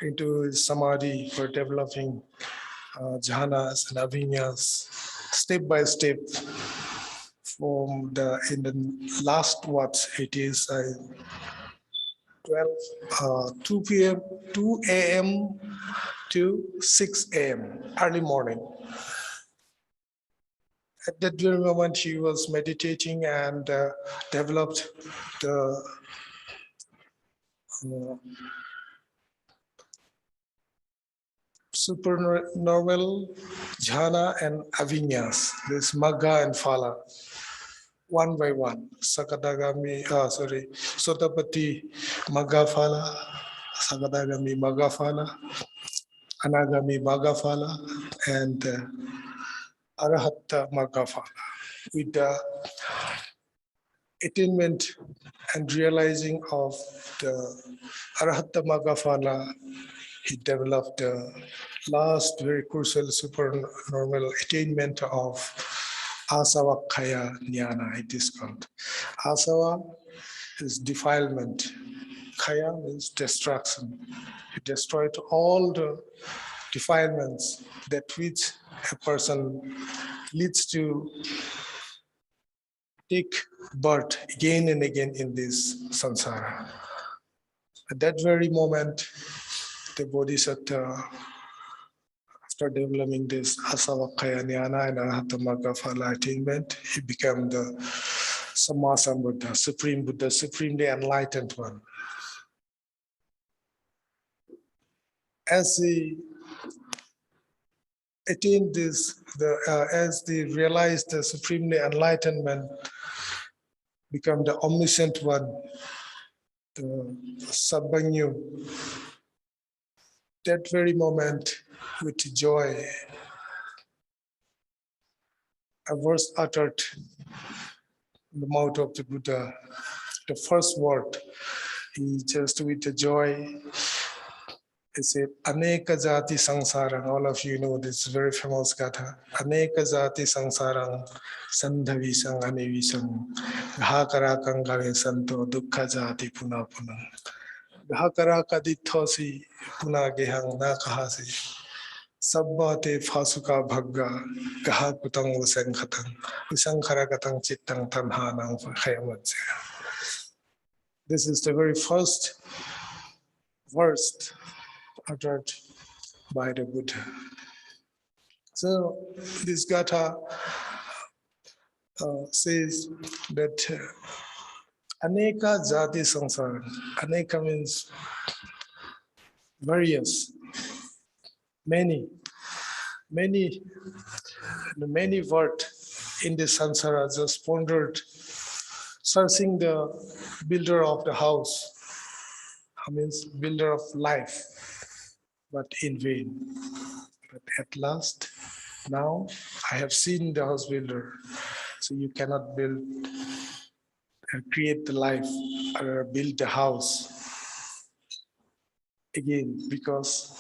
into his samadhi for developing jhanas and abhinyas, step by step. From in the last watch, it is 2 a.m. to 6 a.m. early morning. At that very moment, he was meditating and developed the supernormal jhana and avinyas, this magga and phala, one by one. Sotapatti magga phala, Sakadagami magga phala, Anagami magga phala, and Arahatta magga phala. With the attainment and realizing of the Arahatta magga phala, he developed the last very crucial supernormal attainment of asava kaya jnana, it is called. Asava is defilement. Kaya means destruction. He destroyed all the defilements that which a person leads to take birth again and again in this samsara. At that very moment, the Bodhisattva, after developing this asavakaya jnana and arahata magga phala attainment, he became the Sammasambuddha, supremely enlightened one. As he attained this, as they realized the supremely enlightenment, become the omniscient one, the Sabbagnu. That very moment, with joy, a verse uttered in the mouth of the Buddha, the first word, he just with the joy, he said, Aneka Jati Sangsarang. All of you know this very famous gatha. Aneka Jati Sangsarang Sandhavisang Anivisang Hakarakang Gave Santo Dukha Jati Puna Puna. Hakaraka Dithosi Puna Gehang Nakahasi. Sabbate Fasuka Bhagga Gaha Kutang Usankatang Usankarakatang Chittang Tanhanang Hayamatse. This is the very first verse uttered by the Buddha. So this gatha says that Aneka Jati Sangsara. Aneka means various, many words in the samsara just pondered, searching the builder of the house, means builder of life, but in vain. But at last, now I have seen the house builder, so you cannot build and create the life or build the house again, because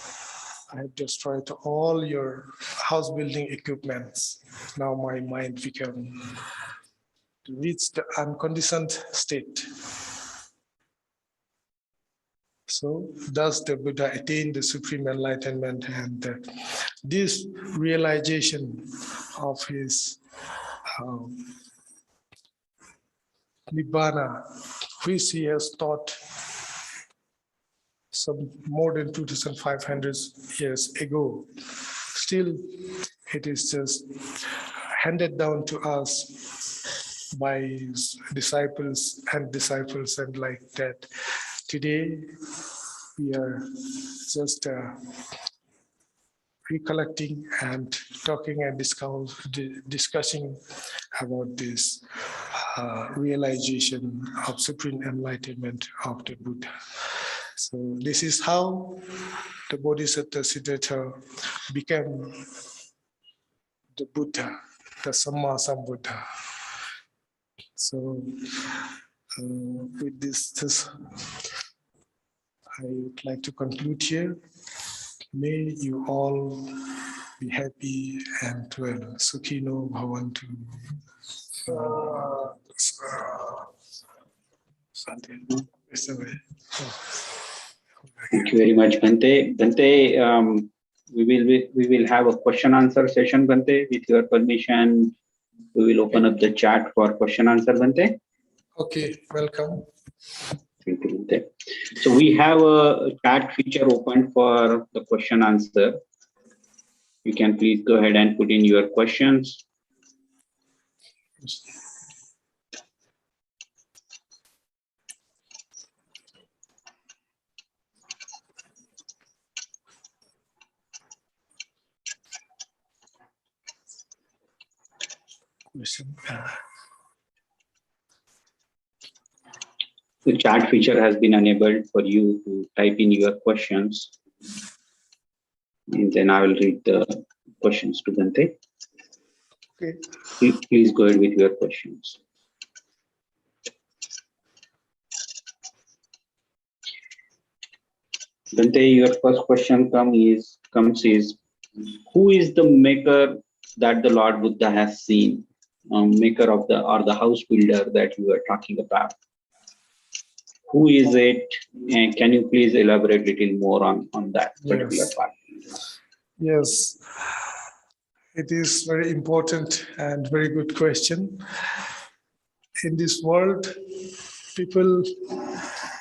I have destroyed all your house building equipments. Now my mind become to reach the unconditioned state. So thus the Buddha attained the supreme enlightenment, and this realization of his Nibbana, which he has taught some more than 2,500 years ago, still it is just handed down to us by his disciples and like that. Today we are just recollecting and talking and discussing about this realization of supreme enlightenment of the Buddha. So this is how the Bodhisattva Siddhartha became the Buddha, the Sammasambuddha. So with this, I would like to conclude here. May you all be happy and well. Sukhino bhavantu. Thank you very much, Bhante. Bhante, we will have a question answer session, Bhante. With your permission, we will open up the chat for question answer, Bhante. Okay, welcome. Thank you, Bhante. So we have a chat feature open for the question answer. You can please go ahead and put in your questions. The chat feature has been enabled for you to type in your questions. And then I will read the questions to Bhante. Okay. Please go ahead with your questions. Bhante, your first question comes is, who is the maker that the Lord Buddha has seen? Maker of the house builder that you are talking about. Who is it? And can you please elaborate a little more on that particular part? Yes, it is very important and very good question. In this world, people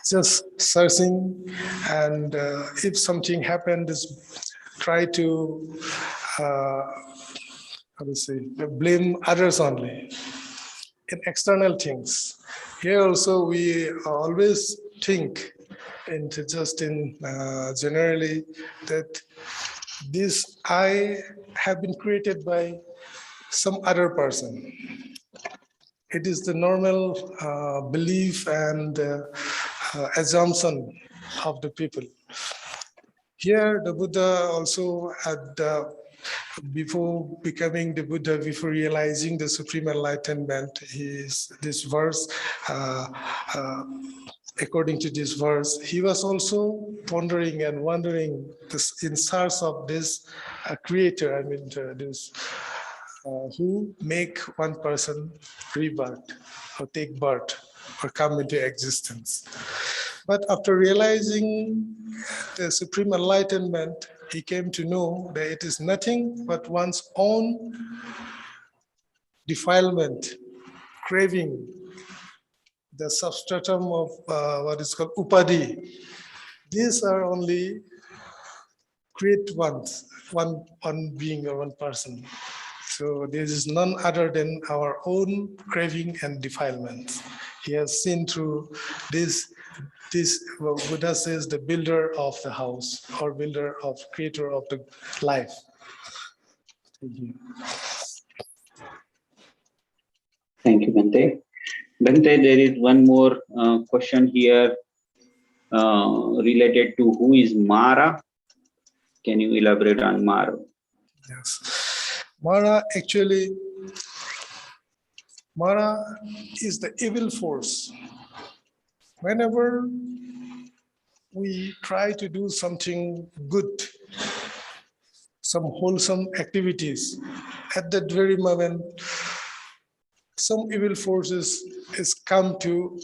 just searching, and if something happened, try to blame others only in external things. Here also we always think, and just in generally, that this I have been created by some other person. It is the normal belief and assumption of the people. Here, the Buddha also had, before becoming the Buddha, before realizing the supreme enlightenment, this verse, according to this verse, he was also pondering and wondering in search of this creator. I mean, this who make one person rebirth or take birth or come into existence. But after realizing the supreme enlightenment, he came to know that it is nothing but one's own defilement, craving, the substratum of what is called upadi. These are only create one being or one person. So there is none other than our own craving and defilement. He has seen through this Buddha says, the builder of the house, or builder of creator of the life. Thank you. Thank you, Bhante. Bhante, there is one more question here related to who is Mara. Can you elaborate on Mara? Yes. Mara is the evil force. Whenever we try to do something good, some wholesome activities, at that very moment, some evil forces is come to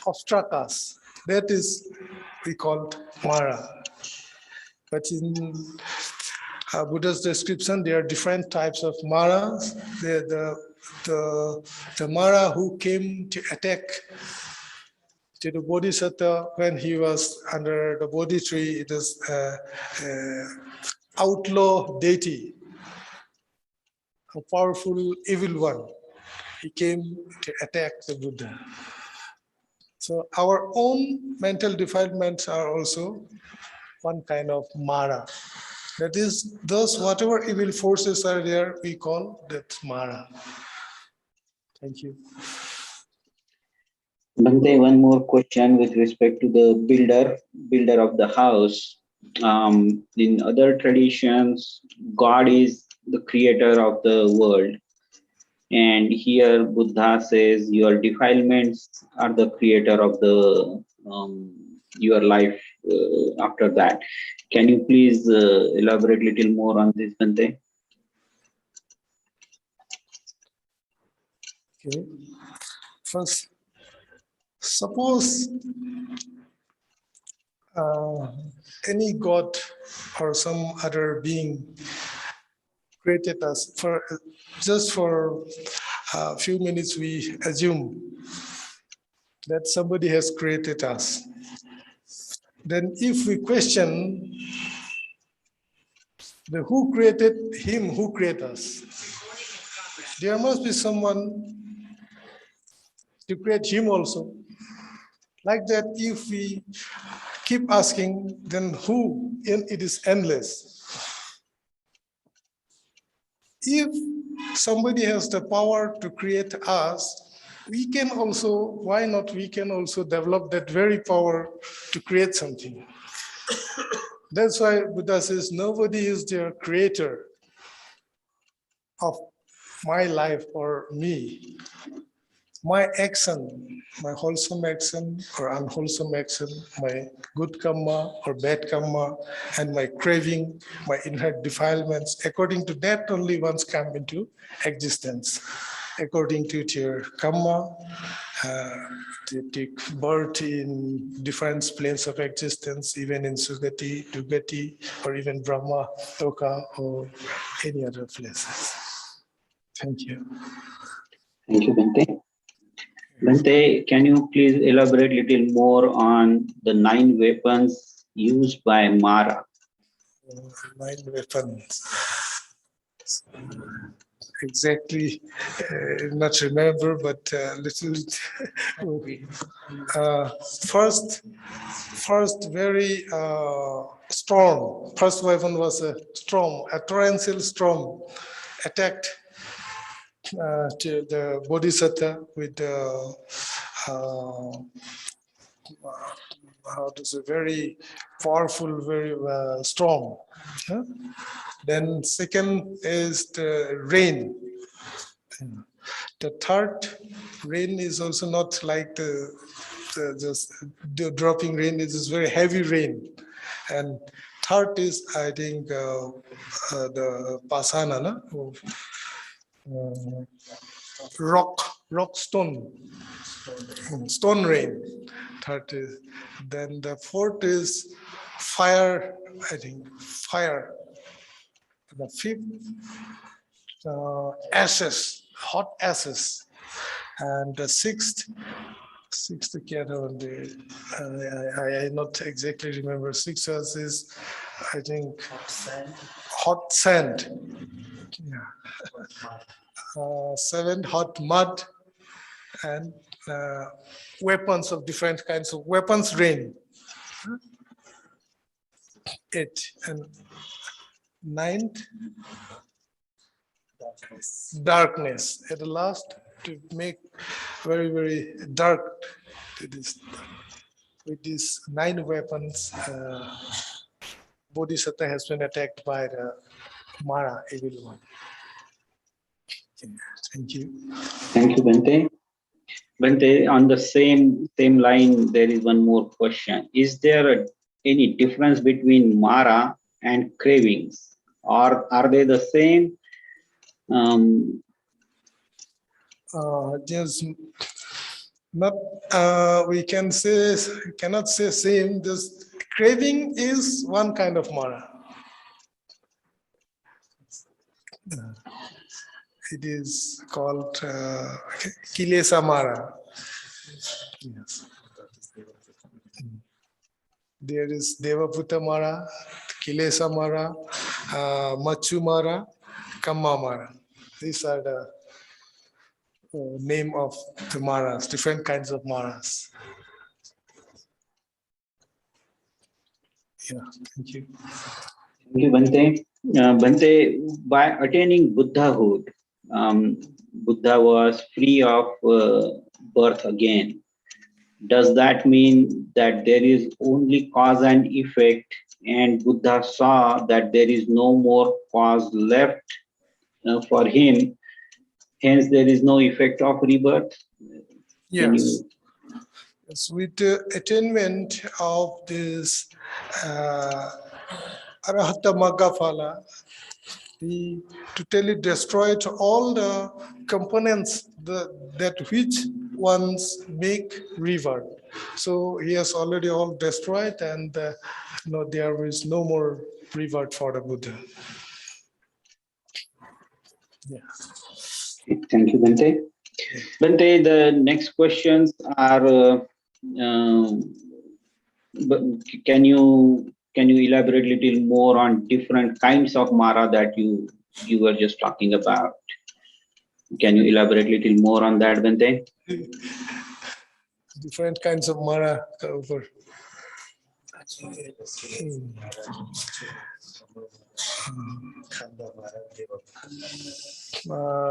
obstruct us. That is, we call Mara. But in Buddha's description, there are different types of Maras. The Mara who came to attack to the Bodhisattva when he was under the Bodhi tree, it is outlaw deity, a powerful evil one. He came to attack the Buddha. So our own mental defilements are also one kind of Mara. That is, those whatever evil forces are there, we call that Mara. Thank you. Bhante, one more question with respect to the builder of the house. In other traditions, God is the creator of the world. And here Buddha says your defilements are the creator of the your life after that. Can you please elaborate a little more on this, Bhante? Okay. First, suppose any god or some other being created us for just for a few minutes. We assume that somebody has created us. Then, if we question the who created him, who created us, there must be someone to create him also. Like that, if we keep asking, then who? It is endless. If somebody has the power to create us, we can also, why not, we can also develop that very power to create something. That's why Buddha says, nobody is the creator of my life or me. My action, my wholesome action or unwholesome action, my good karma or bad karma, and my craving, my inherent defilements, according to that only ones come into existence. According to your karma, they take birth in different planes of existence, even in Sugati, Dugati, or even Brahma, Loka, or any other places. Thank you. Thank you, Bhante. Bhante, can you please elaborate a little more on the 9 weapons used by Mara? 9 weapons. Exactly, not remember, but little. First, very storm. First weapon was a storm, a torrential storm, attacked to the Bodhisattva with the how to say, very powerful, very storm. Huh? Then second is the rain. The third, rain is also not like just the dropping rain. It is very heavy rain. And third is, I think, the pasana, stone rain. Third is, then the fourth is fire, I think, fire. The fifth, ashes, hot ashes. And the sixth I not exactly remember. Sixth is, I think, hot sand. Yeah. Seven, hot mud, and weapons of different kinds of weapons rain. 8 and 9th, darkness. At the last, to make very, very dark. With these 9 weapons, Bodhisattva has been attacked by the Mara, evil one. Thank you. Thank you, Bhante. Bhante, on the same line, there is one more question. Is there any difference between Mara and cravings? Or are they the same? Just not, we cannot say same. This craving is one kind of Mara. It is called Kilesa Mara. Yes. There is Devabhuta Mara, Kilesa Mara, Machu Mara, Kamma Mara. These are the name of the Maras, different kinds of Maras. Yeah, thank you. Thank you, Bhante. Bhante, by attaining Buddhahood, Buddha was free of birth again. Does that mean that there is only cause and effect, and Buddha saw that there is no more cause left for him, hence there is no effect of rebirth? Yes. Yes, with the attainment of this Arahata Magga Phala, he totally destroyed all the components that which ones make rebirth. So he has already all destroyed, and there is no more rebirth for the Buddha. Yeah. Thank you, Bhante. Bhante, the next questions are, can you elaborate a little more on different kinds of Mara that you were just talking about? Can you elaborate a little more on that, Bante? Different kinds of Mara over.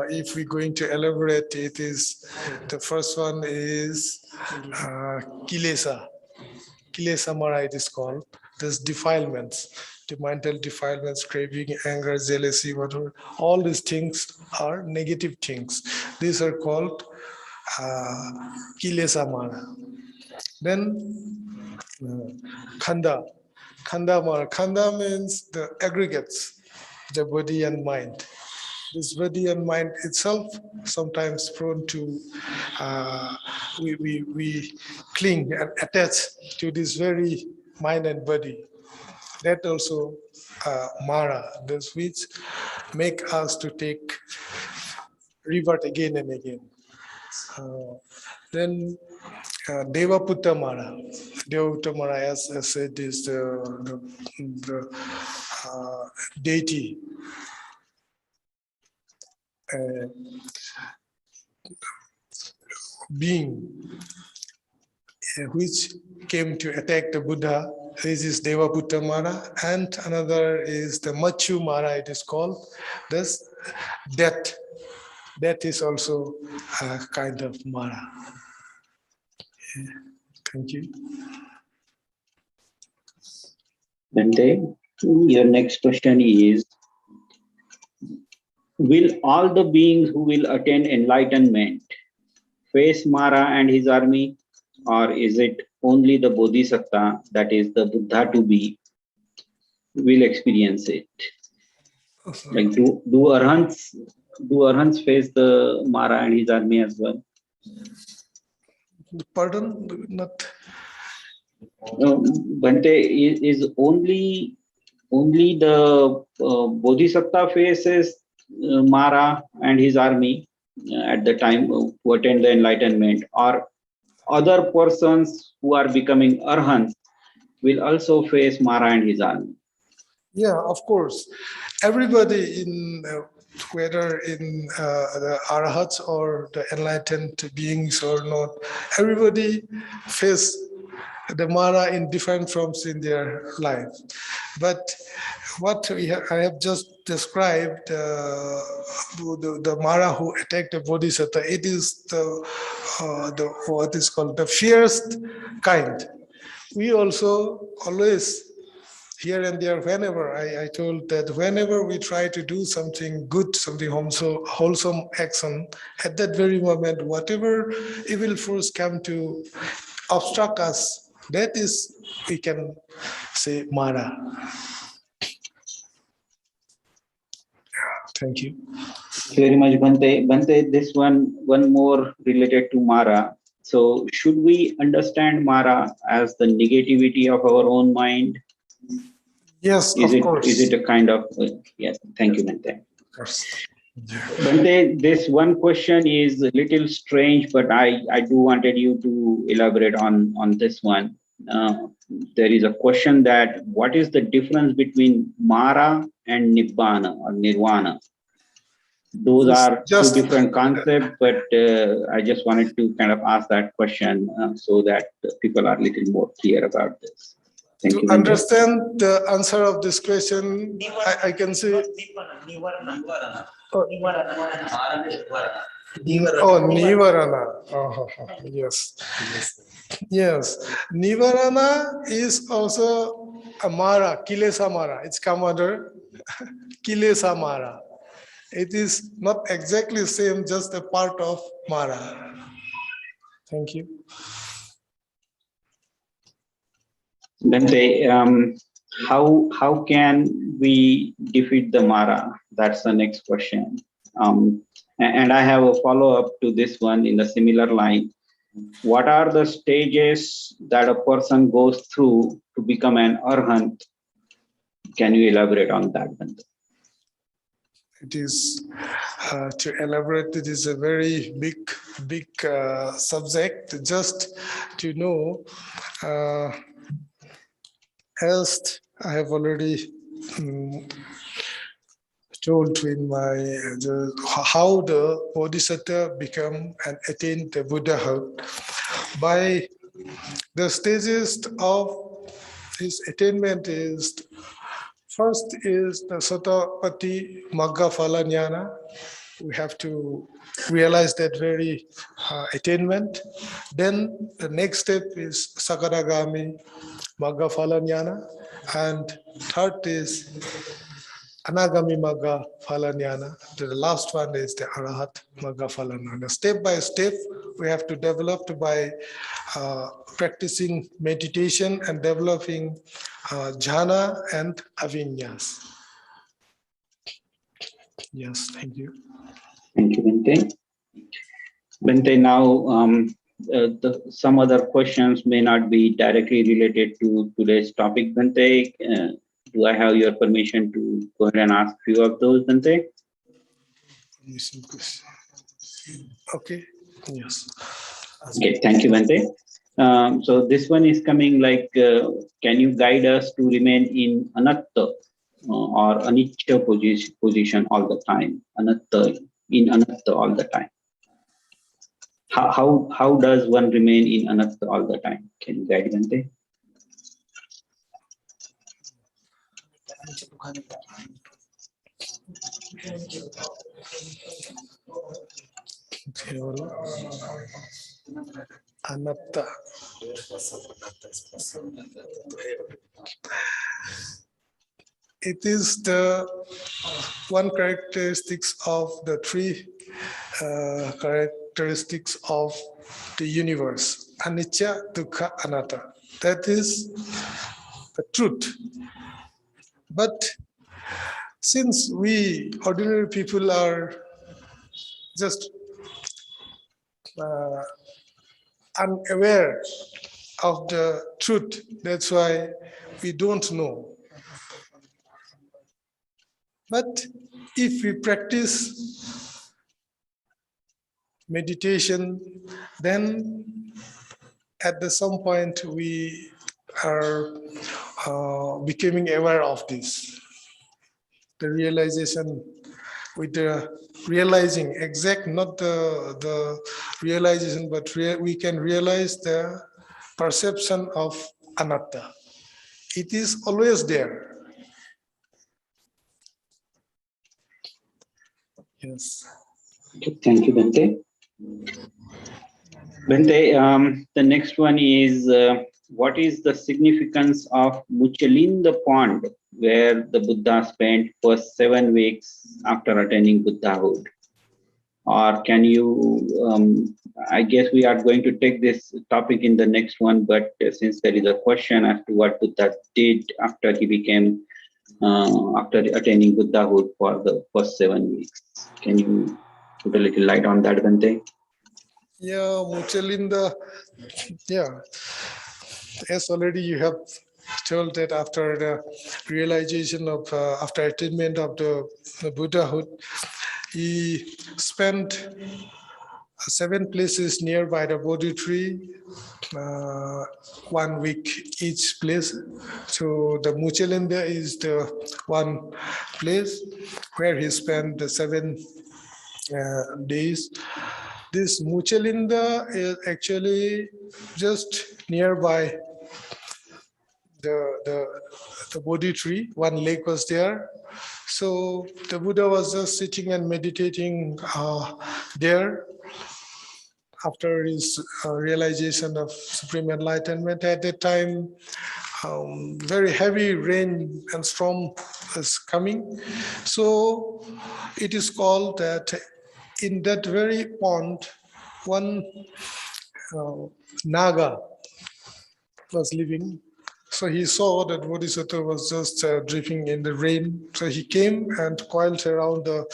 If we're going to elaborate, it is the first one is Kilesa. Kilesa Mara it is called. There's defilements, the mental defilements, craving, anger, jealousy, whatever. All these things are negative things. These are called Kilesa Mara. Then Khanda. Khanda Mara. Khanda means the aggregates, the body and mind. This body and mind itself sometimes prone to we cling and attach to this very mind and body. That also Mara, those which make us to take revert again and again. Then Devaputta Mara. Devaputta Mara, as I said, is the deity. Being which came to attack the Buddha. This is Devaputta Mara, and another is the Machu Mara, it is called. This death. That is also a kind of Mara. Thank you. Bante, your next question is, will all the beings who will attain enlightenment face Mara and his army, or is it only the Bodhisattva, that is the Buddha to be, will experience it? Like do Arhants face the Mara and his army as well? Pardon? Not. No, Bante, is only the Bodhisattva faces Mara and his army at the time to attain the enlightenment, or other persons who are becoming Arhants will also face Mara and his army? Yeah, of course. Everybody in whether in the Arhats or the enlightened beings or not, everybody face the Mara in different forms in their life. But what I have just described, the Mara who attacked the Bodhisattva, it is the what is called the fierce kind. We also always here and there, whenever I told that whenever we try to do something good, something wholesome action, at that very moment, whatever evil force come to obstruct us, that is, we can say Mara. Thank you. Thank you very much, Bante. Bante, this one more related to Mara. So should we understand Mara as the negativity of our own mind? Yes, of course. Is it a kind of, yes, thank you, Bante. Of course. Bante, this one question is a little strange, but I do wanted you to elaborate on this one. There is a question that what is the difference between Mara and Nibbana or Nirvana? Those are two different concepts, but I just wanted to kind of ask that question so that people are a little more clear about this. Thank you. To understand the answer of this question, I can say. Nivarana. Yes. Yes. Nivarana is also a Mara, Kilesa Mara. It's come under Kilesa Mara. It is not exactly the same, just a part of Mara. Thank you. Bante, how can we defeat the Mara? That's the next question. And I have a follow-up to this one in a similar line. What are the stages that a person goes through to become an Arhant? Can you elaborate on that, Bante? It is, to elaborate, it is a very big subject. Just to know, as I have already told in my how the Bodhisattva become and attain the Buddhahood by the stages of his attainment is first is the Sotapatti Magga Phala Jnana. We have to realize that very attainment. Then the next step is Sakadagami Magga Phala Jnana, and third is Anagami Magga Phala Jnana. The last one is the Arahat Magga Phala Jnana. Step by step, we have to develop by practicing meditation and developing jhana and avinyas. Yes, thank you. Thank you, Bhante. Bhante, now some other questions may not be directly related to today's topic, Bhante. Do I have your permission to go ahead and ask few of those, Bhante? Okay, yes. Okay, thank you, Bhante. So this one is coming like, can you guide us to remain in anatta or anicca position all the time? Anatta, in anatta all the time. How does one remain in anatta all the time? Can you guide Bhante? Anatta. It is the one characteristics of the three characteristics of the universe. Anicca, Dukkha, Anatta. That is the truth. But since we ordinary people are just unaware of the truth, that's why we don't know. But if we practice meditation, then at some point we are becoming aware of this. The realization with the realizing exact, not the realization, but we can realize the perception of anatta. It is always there. Yes. Thank you, Bhante. Bhante, the next one is, what is the significance of Muchalinda Pond, where the Buddha spent first 7 weeks after attaining Buddhahood? Or can you, I guess we are going to take this topic in the next one, but since there is a question as to what Buddha did after he became, after attaining Buddhahood for the first 7 weeks, can you put a little light on that, Bhante? Yeah, Muchalinda, yeah. As already you have told that after the realization of, after attainment of the Buddhahood, he spent 7 places nearby the Bodhi tree, 1 week each place. So the Muchalinda is the one place where he spent the 7 days. This Muchalinda is actually just nearby the Bodhi tree. 1 lake was there. So the Buddha was just sitting and meditating there after his realization of supreme enlightenment. At that time, very heavy rain and storm is coming. So it is called that in that very pond, one Naga was living. So he saw that Bodhisattva was just dripping in the rain. So he came and coiled around the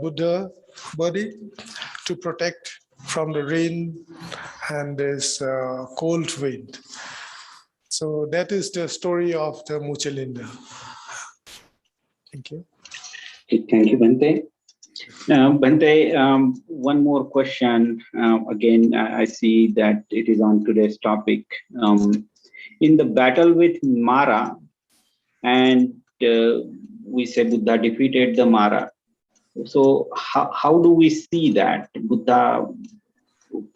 Buddha body to protect from the rain and this cold wind. So that is the story of the Muchalinda. Thank you. Thank you, Bhante. Bhante, one more question. Again, I see that it is on today's topic. In the battle with Mara and we say Buddha defeated the Mara. So how do we see that Buddha?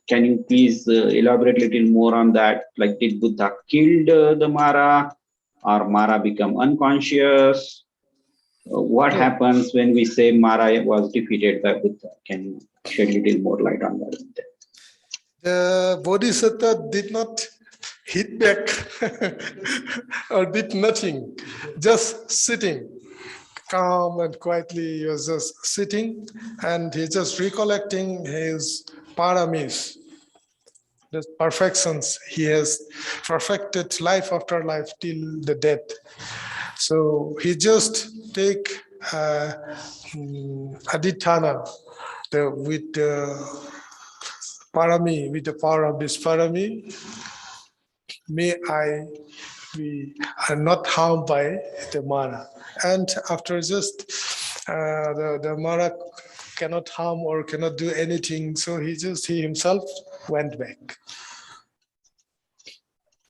Can you please elaborate a little more on that? Like, did Buddha kill the Mara, or Mara become unconscious? What happens when we say Mara was defeated by Buddha? Can you shed a little more light on that? The Bodhisattva did not hit back or did nothing, just sitting. Calm and quietly, he was just sitting, and he just recollecting his paramis, the perfections he has perfected life after life till the death. So he just take adhitthana with the parami, with the power of this parami. May I be not harmed by the Mara. And after just the Mara cannot harm or cannot do anything, so he himself went back.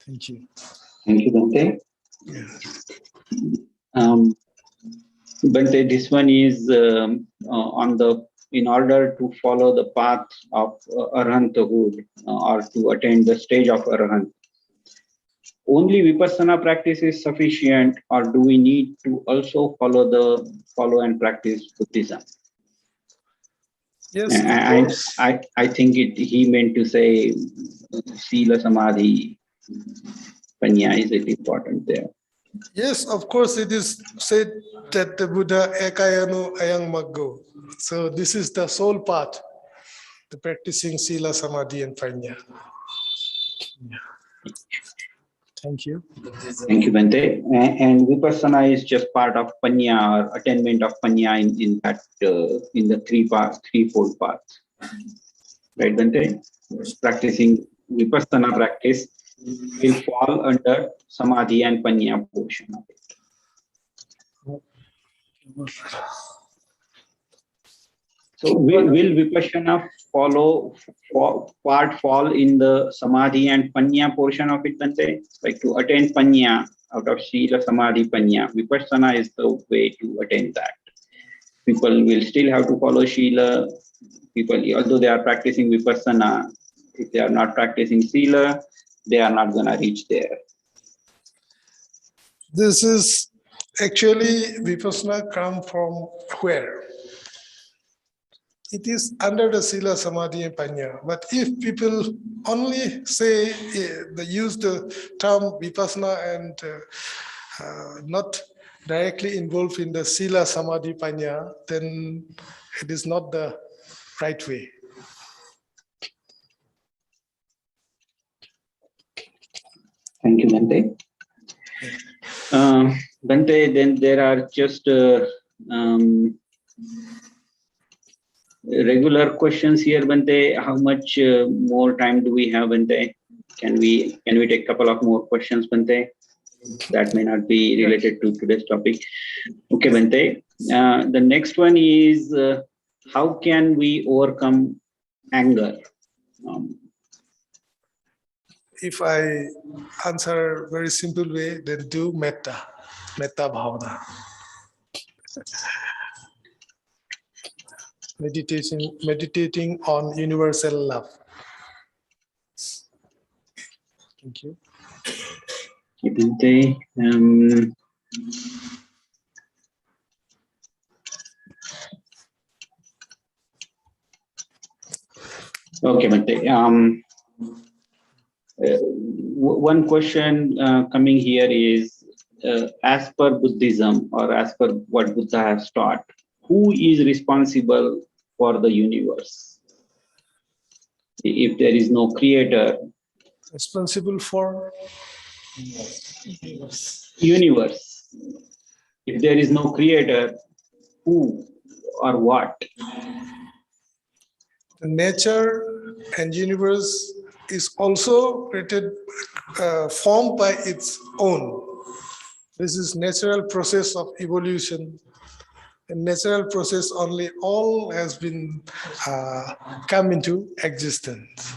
Thank you. Thank you, Bhante. Bhante, this one is in order to follow the path of arahanthood or to attain the stage of arahant. Only vipassana practice is sufficient, or do we need to also follow and practice Buddhism? Yes, I think he meant to say Sila Samadhi Panya is it important there. Yes, of course, it is said that the Buddha ekayanu ayang maggo. So this is the sole path, the practicing Sila, Samadhi, and Panya. Thank you. Thank you, Bhante. And Vipassana is just part of Panya or attainment of Panya in that in the threefold path. Right, Bhante? Practicing Vipassana practice will fall under Samadhi and Panya portion of it. So will Vipassana fall in the Samadhi and Panya portion of it, Bhante? Like to attain Panya out of Sila, Samadhi, Panya, Vipassana is the way to attain that. People will still have to follow Sila. People, although they are practicing Vipassana, if they are not practicing Sila, they are not going to reach there. This is actually Vipassana come from where? It is under the Sila, Samadhi, and Panya. But if people only say, they use the term Vipassana and not directly involved in the Sila, Samadhi, Panya, then it is not the right way. Thank you, Bhante. Bhante, then there are just regular questions here, Bhante. How much more time do we have, Bhante? Can we take a couple of more questions, Bhante? That may not be related to today's topic. Okay, Bhante. The next one is how can we overcome anger? If I answer very simple way, then do metta bhavana. Meditating on universal love. Thank you. Bhante, okay, Bhante. One question coming here is, as per Buddhism or as per what Buddha has taught, who is responsible for the universe? If there is no creator, Responsible for universe. If there is no creator, who or what? the nature and universe is also created, formed by its own. This is natural process of evolution. A natural process only all has been come into existence.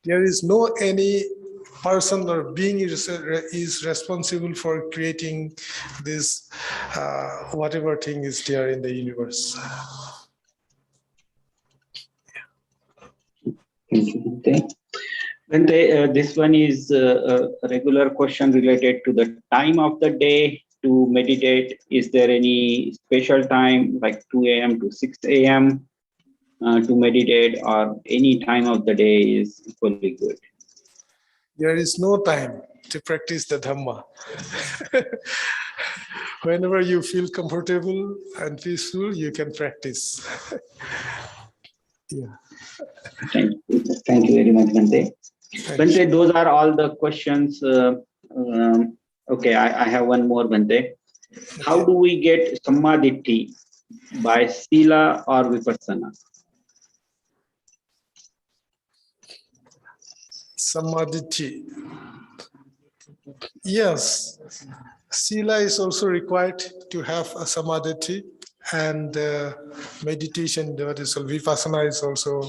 There is no any person or being is responsible for creating this whatever thing is there in the universe. Thank you, Bhante. Bhante, this one is a regular question related to the time of the day to meditate. Is there any special time like 2 a.m. to 6 a.m. To meditate, or any time of the day is equally good? There is no time to practice the Dhamma. Whenever you feel comfortable and peaceful, you can practice. Yeah. Thank you very much, Bhante. Bhante, those are all the questions. Okay, I have one more, Bhante. How do we get Samadhi by Sila or Vipassana? Samadhi. Yes, Sila is also required to have a Samadhi, and meditation, that is Vipassana, is also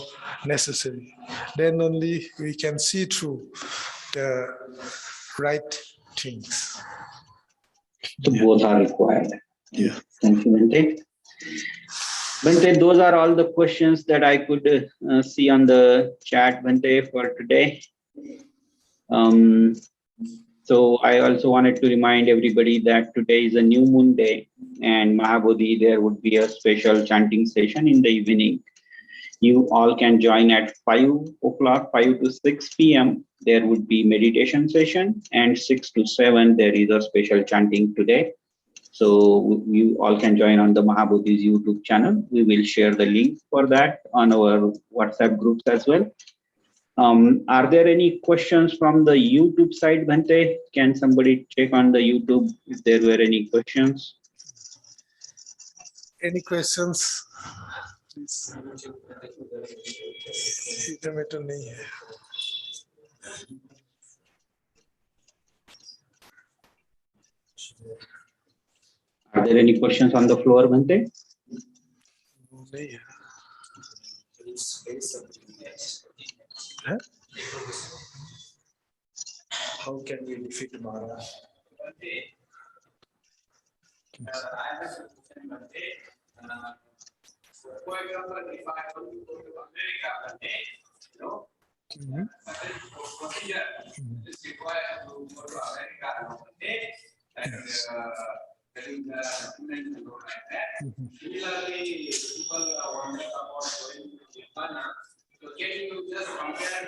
necessary. Then only we can see through the right things. So both are required. Yeah. Thank you, Bhante. Bhante, those are all the questions that I could see on the chat, Bhante, for today. So I also wanted to remind everybody that today is a new moon day, and Mahabodhi, there would be a special chanting session in the evening. You all can join at 5 o'clock, 5 to 6 p.m. There would be meditation session, and 6 to 7 there is a special chanting today. So you all can join on the Mahabodhi's YouTube channel. We will share the link for that on our WhatsApp groups as well. Are there any questions from the YouTube side, Bhante? Can somebody check on the YouTube if there were any questions? Any questions? Please. Are there any questions on the floor, Bhante? Huh? How can we defeat Mara? For example, if I want to go to America, you know, procedure is required to go to America, and getting the document and all like that. Similarly, people wonder about going to Japan. So can you just compare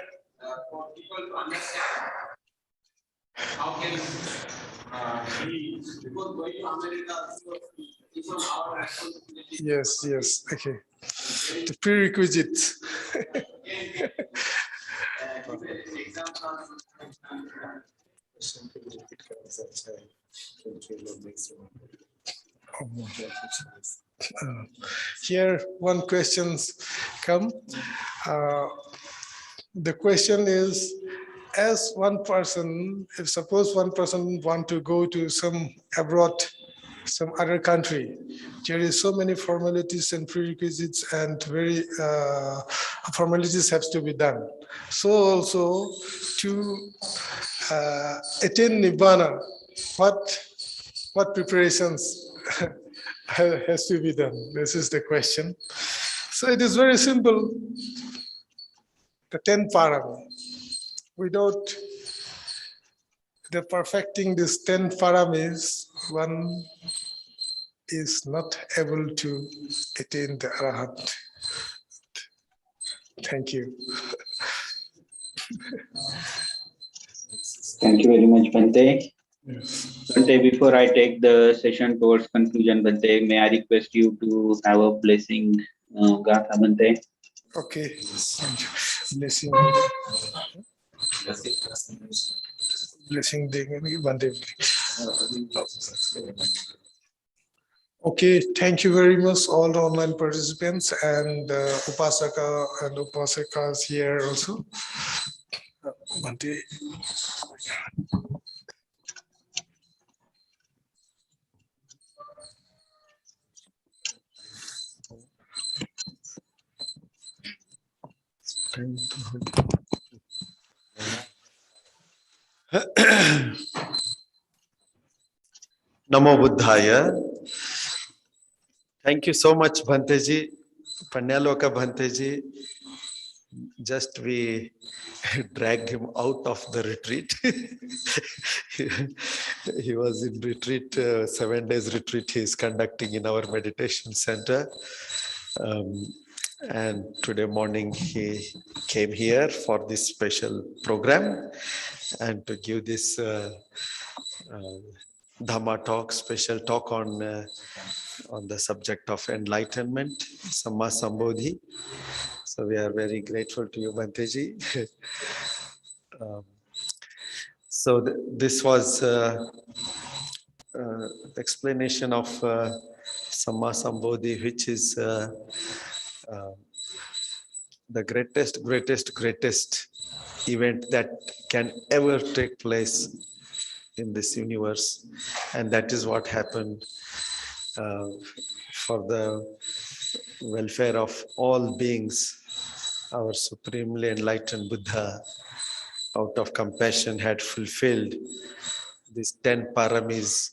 for people to understand how can we, because going to America is on our responsibility. Yes, yes, okay. The prerequisites. Here, one questions come. The question is, as one person, if suppose one person want to go to some abroad, some other country, there is so many formalities and prerequisites, and very formalities have to be done. So also to attain Nibbana, what preparations has to be done? This is the question. So it is very simple. The 10 parami. Without the perfecting these 10 paramis, one is not able to attain the Arahant. Thank you. Thank you very much, Bhante. Bhante, before I take the session towards conclusion, Bhante, may I request you to have a blessing, Gatha, Bhante? Okay. Blessing. Blessing Bhante. Okay, thank you very much, all the online participants and Upasaka and Upasakas here also. Bhante. Namo Buddhaya. Thank you so much, Bhanteji. Panyaloka Bhanteji. Just we dragged him out of the retreat. He was in retreat, 7 days retreat he is conducting in our meditation center. And today morning he came here for this special program and to give this Dhamma talk, special talk on the subject of enlightenment, Samma Sambodhi. So we are very grateful to you, Bhanteji. So this was explanation of Samma Sambodhi, which is the greatest event that can ever take place in this universe. And that is what happened for the welfare of all beings. Our supremely enlightened Buddha, out of compassion, had fulfilled these 10 paramis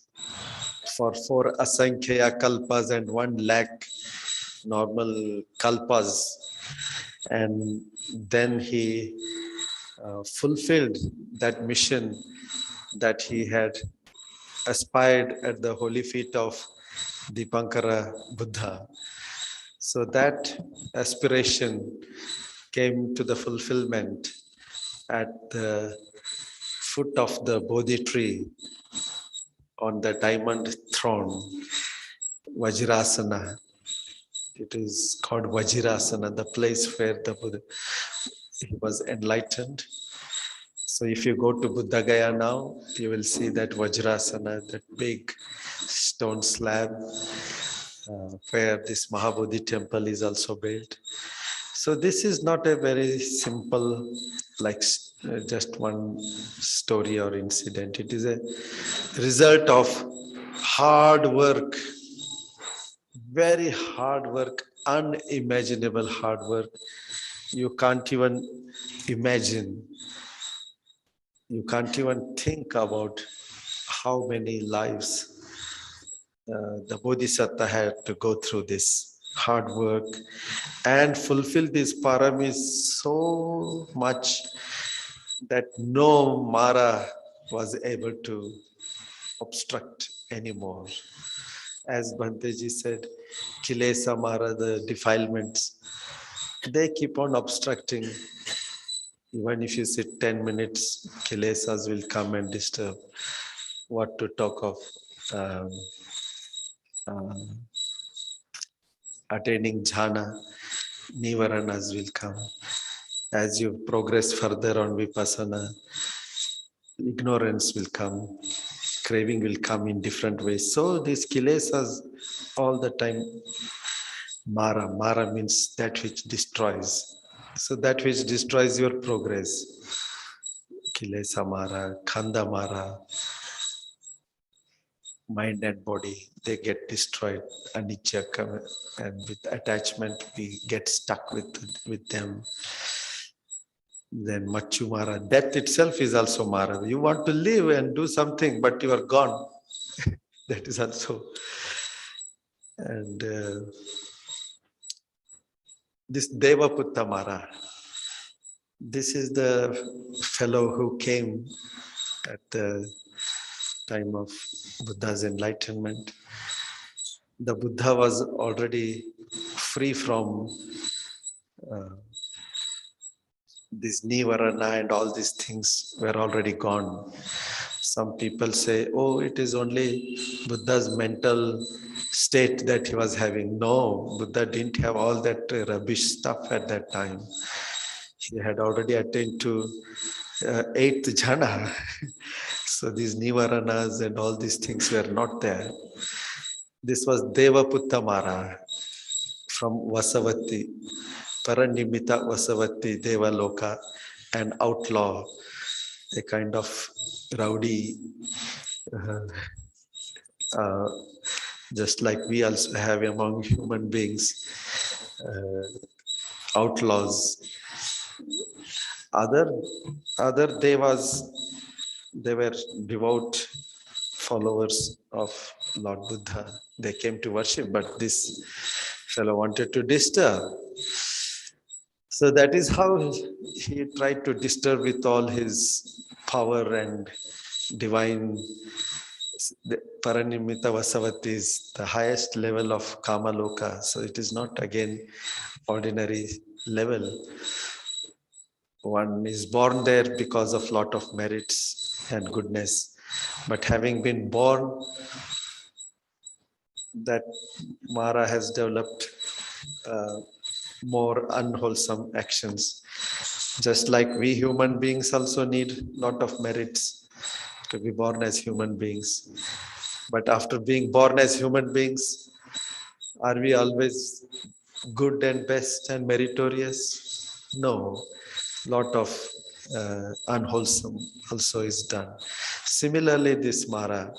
for 4 asankhya kalpas and 1 lakh normal kalpas. And then he fulfilled that mission that he had aspired at the holy feet of Dipankara Buddha. So that aspiration came to the fulfillment at the foot of the Bodhi tree on the diamond throne, Vajrasana. It is called Vajrasana, the place where the Buddha he was enlightened. So if you go to Buddha Gaya now, you will see that Vajrasana, that big stone slab where this Mahabodhi temple is also built. So this is not a very simple, like just one story or incident. It is a result of hard work, very hard work, unimaginable hard work. You can't even imagine. You can't even think about how many lives the Bodhisattva had to go through this hard work and fulfill these paramis so much that no Mara was able to obstruct anymore. As Bhanteji said, Kilesa Mara, the defilements, they keep on obstructing. Even if you sit 10 minutes, Kilesas will come and disturb. What to talk of attaining jhana, nivaranas will come. As you progress further on vipassana, ignorance will come, craving will come in different ways. So these kilesas all the time, Mara means that which destroys. So that which destroys your progress, Kilesa Mara, Khanda Mara, mind and body, they get destroyed, anicca, and with attachment we get stuck with them. Then Machu Mara, death itself is also Mara. You want to live and do something, but you are gone. That is also. And this Devaputta Mara, this is the fellow who came at the time of Buddha's enlightenment. The Buddha was already free from this Nivarana and all these things were already gone. Some people say, oh, it is only Buddha's mental state that he was having. No, Buddha didn't have all that rubbish stuff at that time. He had already attained to 8th jhana. So these Nivaranas and all these things were not there. This was Devaputta Mara from Vasavati, Paranimita Vasavati Devaloka, an outlaw, a kind of rowdy, just like we also have among human beings, outlaws. Other devas They were devout followers of Lord Buddha. They came to worship, but this fellow wanted to disturb. So that is how he tried to disturb with all his power and divine. The Paranimita Vasavati is the highest level of Kamaloka. So it is not again ordinary level. One is born there because of lot of merits and goodness. But having been born, that Mara has developed more unwholesome actions. Just like we human beings also need lot of merits to be born as human beings. But after being born as human beings, are we always good and best and meritorious? No. Lot of unwholesome also is done. Similarly, this Mara.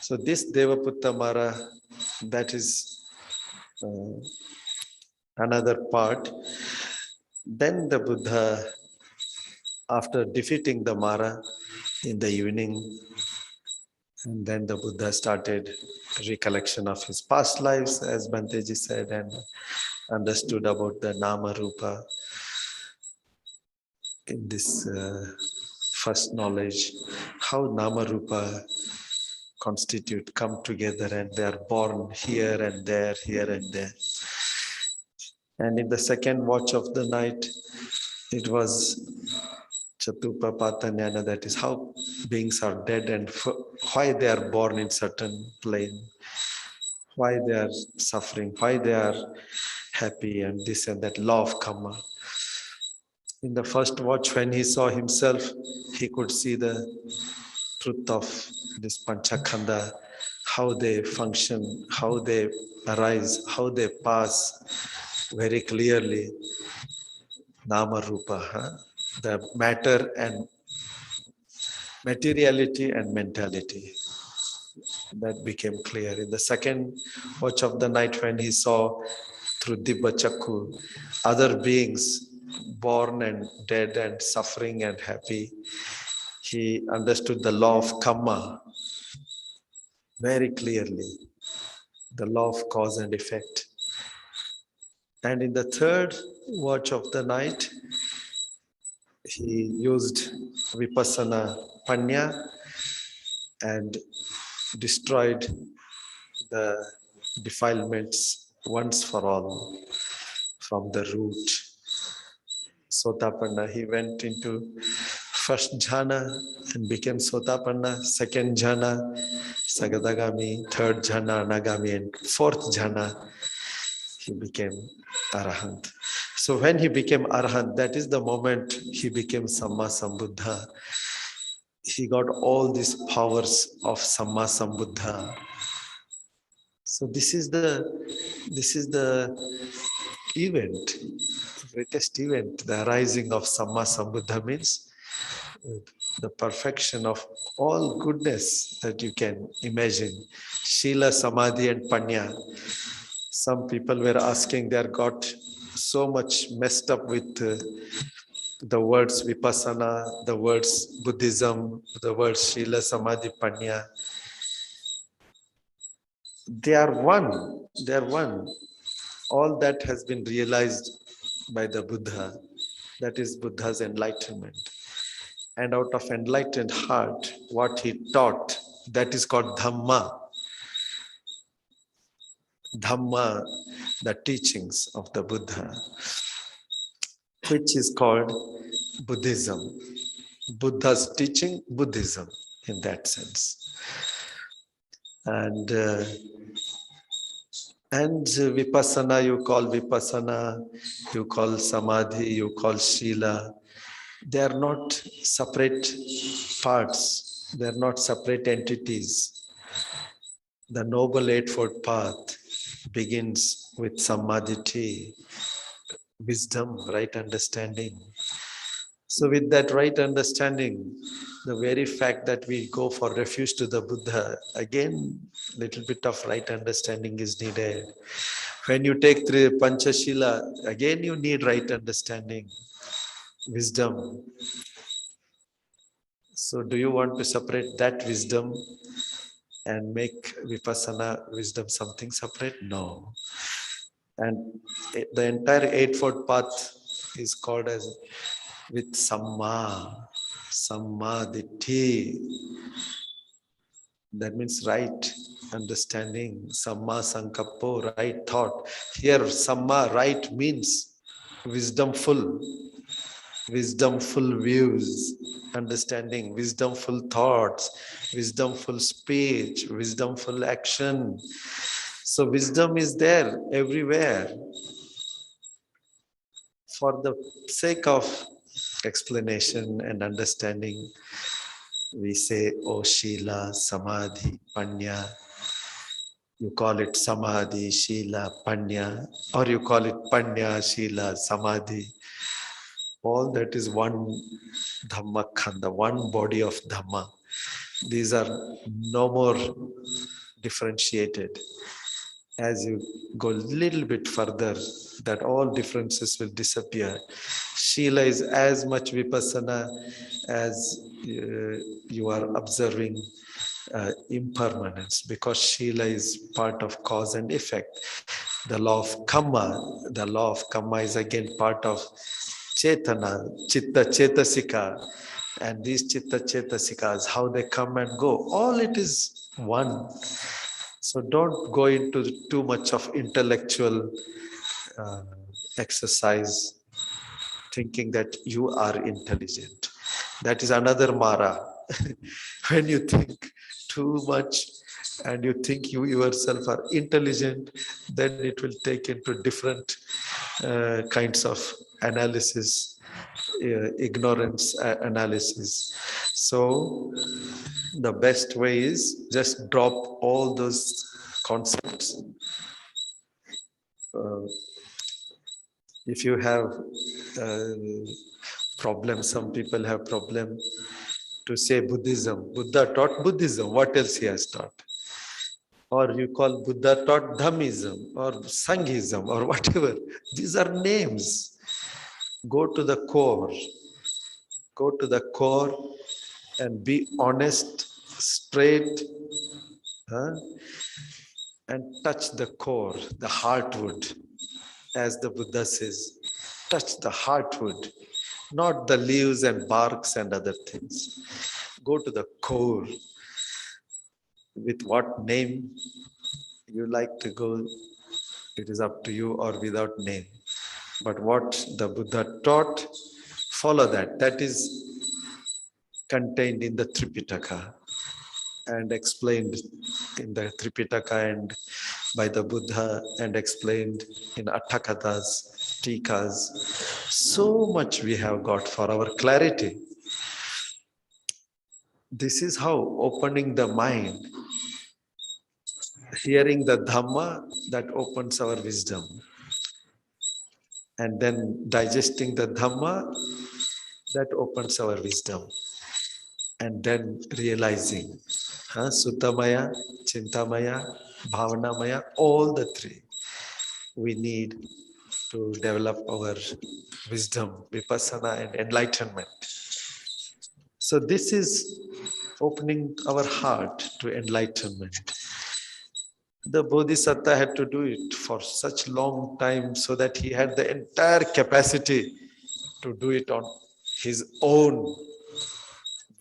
So this Devaputta Mara, that is another part. Then the Buddha, after defeating the Mara in the evening, and then the Buddha started recollection of his past lives, as Bhanteji said, and understood about the Nama Rupa in this first knowledge, how Nama Rupa constitute, come together, and they are born here and there, here and there. And in the second watch of the night, it was Chatupa Patanyana, that is how beings are dead and why they are born in certain plane, why they are suffering, why they are happy, and this and that, law of karma. In the first watch, when he saw himself, he could see the truth of this Panchakhanda, how they function, how they arise, how they pass very clearly. Nama Rupa, the matter and materiality and mentality. That became clear. In the second watch of the night, when he saw through Dibba Chakku other beings born and dead and suffering and happy, he understood the law of karma very clearly, the law of cause and effect. And in the third watch of the night, he used Vipassana Panya and destroyed the defilements once for all from the root. Sotapanna, he went into first jhana and became Sotapanna, second jhana, Sagadagami, third jhana, Anagami, and fourth jhana, he became Arahant. So when he became Arahant, that is the moment he became Samma Sambuddha. He got all these powers of Samma Sambuddha. So this is the event, greatest event. The arising of Samma Sambuddha means the perfection of all goodness that you can imagine. Shila, Samadhi, and Panya. Some people were asking, they got so much messed up with the words Vipassana, the words Buddhism, the words Shila, Samadhi, Panya. They are one. They are one. All that has been realized by the Buddha. That is Buddha's enlightenment. And out of enlightened heart, what he taught, that is called Dhamma. Dhamma, the teachings of the Buddha, which is called Buddhism. Buddha's teaching, Buddhism, in that sense. And Vipassana, you call Vipassana, you call Samadhi, you call Shila. They are not separate parts. They are not separate entities. The Noble Eightfold Path begins with Samadhi, wisdom, right understanding. So with that right understanding, the very fact that we go for refuge to the Buddha, again, little bit of right understanding is needed. When you take the Panchashila, again you need right understanding, wisdom. So do you want to separate that wisdom and make vipassana wisdom something separate? No. And the entire eightfold path is called as with samma ditti. That means right understanding, samma sankappo, right thought. Here samma, right, means wisdomful views, understanding, wisdomful thoughts, wisdomful speech, wisdomful action. So wisdom is there everywhere. For the sake of explanation and understanding, we say, oh Shila, Samadhi, Panya. You call it Samadhi, Shila, Panya, or you call it Panya, Shila, Samadhi. All that is one Dhamma Khanda, one body of Dhamma. These are no more differentiated. As you go a little bit further, that all differences will disappear. Shila is as much vipassana as you are observing impermanence, because Shila is part of cause and effect. The law of Kamma is again part of Chetana, Chitta Chetasika. And these Chitta Chetasikas, how they come and go, all it is one. So don't go into too much of intellectual exercise, thinking that you are intelligent. That is another Mara. When you think too much and you think you yourself are intelligent, then it will take into different kinds of analysis, ignorance analysis. So the best way is just drop all those concepts. If you have problems, some people have problem to say Buddhism. Buddha taught Buddhism. What else he has taught? Or you call Buddha taught Dhammism or Sanghism or whatever. These are names. Go to the core. Go to the core and be honest, straight, and touch the core, the heartwood. As the Buddha says, touch the heartwood, not the leaves and barks and other things. Go to the core. With what name you like to go, it is up to you, or without name. But what the Buddha taught, follow that. That is contained in the Tripitaka and explained in the Tripitaka and by the Buddha and explained in Atthakathas, Tikas. So much we have got for our clarity. This is how opening the mind, hearing the Dhamma, that opens our wisdom. And then digesting the Dhamma, that opens our wisdom. And then realizing, Sutamaya, Chintamaya, Bhavanamaya, all the three. We need to develop our wisdom, vipassana and enlightenment. So this is opening our heart to enlightenment. The Bodhisattva had to do it for such long time so that he had the entire capacity to do it on his own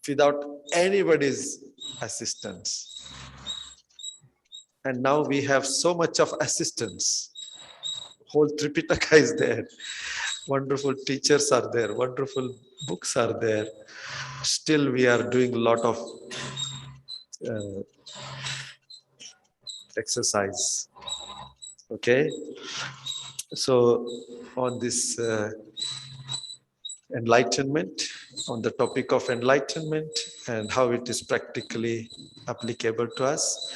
without anybody's assistance. And now we have so much of assistance. Whole Tripitaka is there. Wonderful teachers are there. Wonderful books are there. Still we are doing a lot of exercise. Okay. So on this enlightenment, on the topic of enlightenment and how it is practically applicable to us,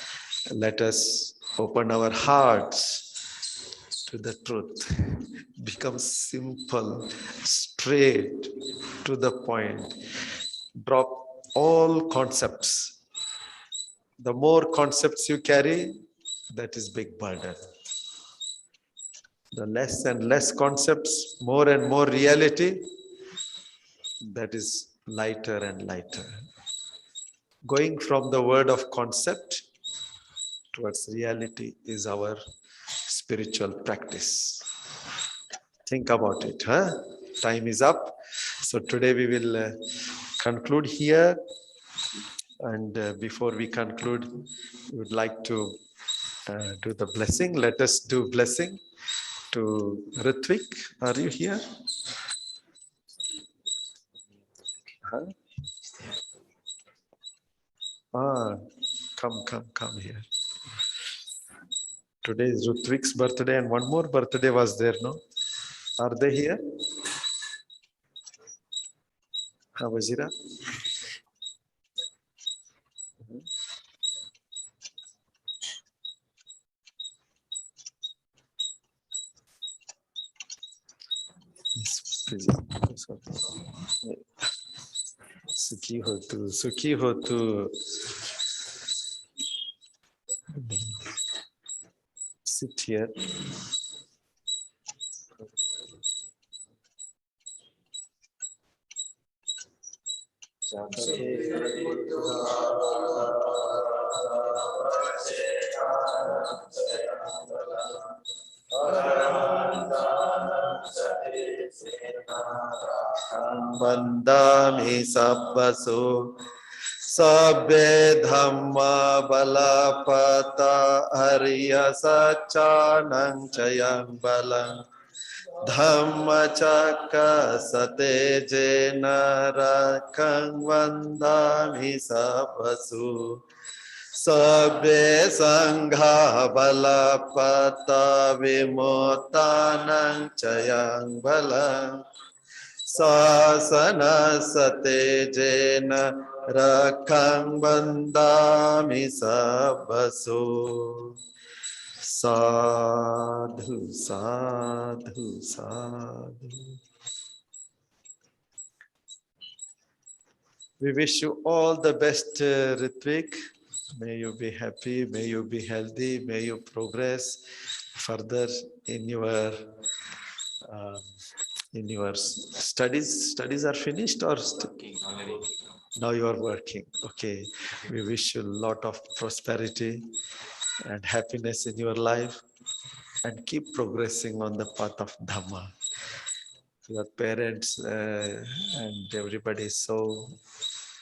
let us open our hearts to the truth. Become simple, straight, to the point. Drop all concepts. The more concepts you carry, that is big burden. The less and less concepts, more and more reality, that is lighter and lighter. Going from the word of concept towards reality is our spiritual practice. Think about it, huh? Time is up. So today we will conclude here. And before we conclude, we would like to do the blessing. Let us do blessing to Ritvik. Are you here? Huh? Come here. Today is Ritvik's birthday and one more birthday was there, no? Are they here? Wazira? Sukhi ho tu. Sit here. Vandami sabbasu sabbe dhamma balapata ariya sachanang chayang balang dhamma chakka sate jena rakang vandami sabbasu sabbe sangha balapata vimotanang chayang balang sasana sate jena rakang bandami sabbasu. Sadhu, sadhu, sadhu. We wish you all the best, Ritvik. May you be happy, may you be healthy, may you progress further in your studies. Studies are finished or now you are working? Okay. We wish you a lot of prosperity and happiness in your life and keep progressing on the path of Dhamma. Your parents and everybody is so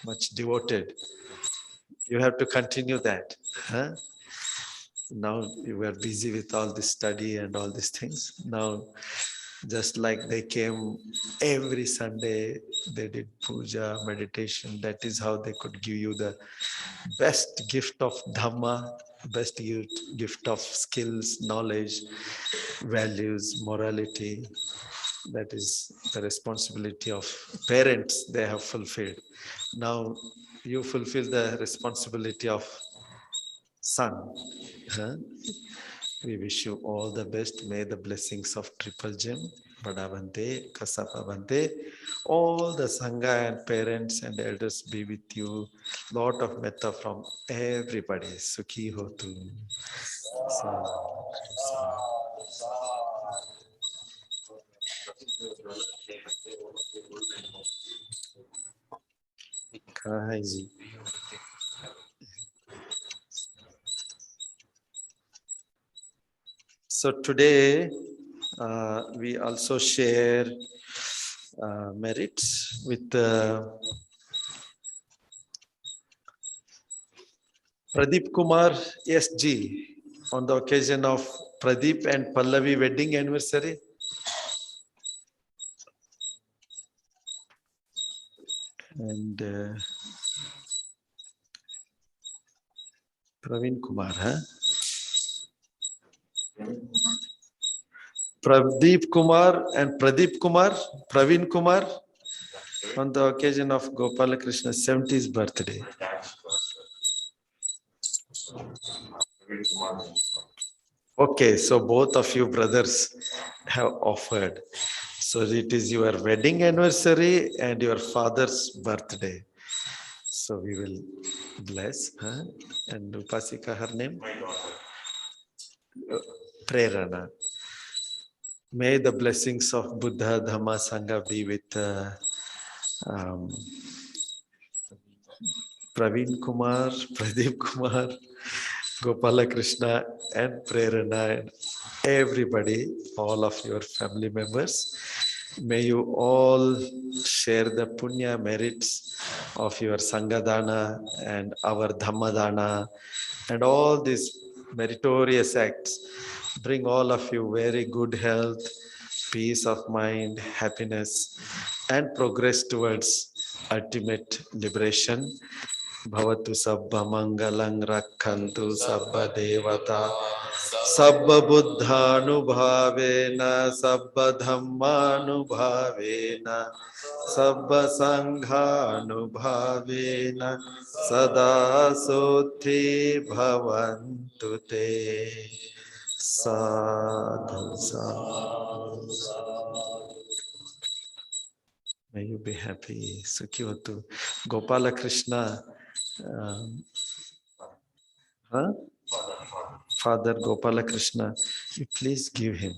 much devoted. You have to continue that. Huh? Now you were busy with all this study and all these things. Now, just like they came every Sunday, they did puja, meditation. That is how they could give you the best gift of Dhamma, best gift of skills, knowledge, values, morality. That is the responsibility of parents they have fulfilled. Now you fulfill the responsibility of son. Huh? We wish you all the best. May the blessings of Triple Gem, Badavante, Kasapavante, all the Sangha and parents and elders be with you. Lot of metta from everybody. Sukhi hotu. So today we also share merits with Pradeep Kumar SG on the occasion of Pradeep and Pallavi wedding anniversary. And Praveen Kumar, huh? Pradeep Kumar and Pradeep Kumar, Praveen Kumar on the occasion of Gopala Krishna's 70th birthday. Okay, so both of you brothers have offered. So it is your wedding anniversary and your father's birthday. So we will bless. Huh? And Upasika, her name? Prerana. May the blessings of Buddha, Dhamma, Sangha be with Praveen Kumar, Pradeep Kumar, Gopala Krishna, and Prerana, and everybody, all of your family members. May you all share the punya merits of your Sangadana and our Dhammadana and all these meritorious acts. Bring all of you very good health, peace of mind, happiness, and progress towards ultimate liberation. Bhavatu sabba mangalang rakhantu sabba devata sabba buddhanubhavena sabba dhammanubhavena sabba sanghanubhavena sada soti bhavantu te. Sadhu, sadhu. May you be happy. Sukhivatu. Gopala Krishna. Father Gopala Krishna, you please give him,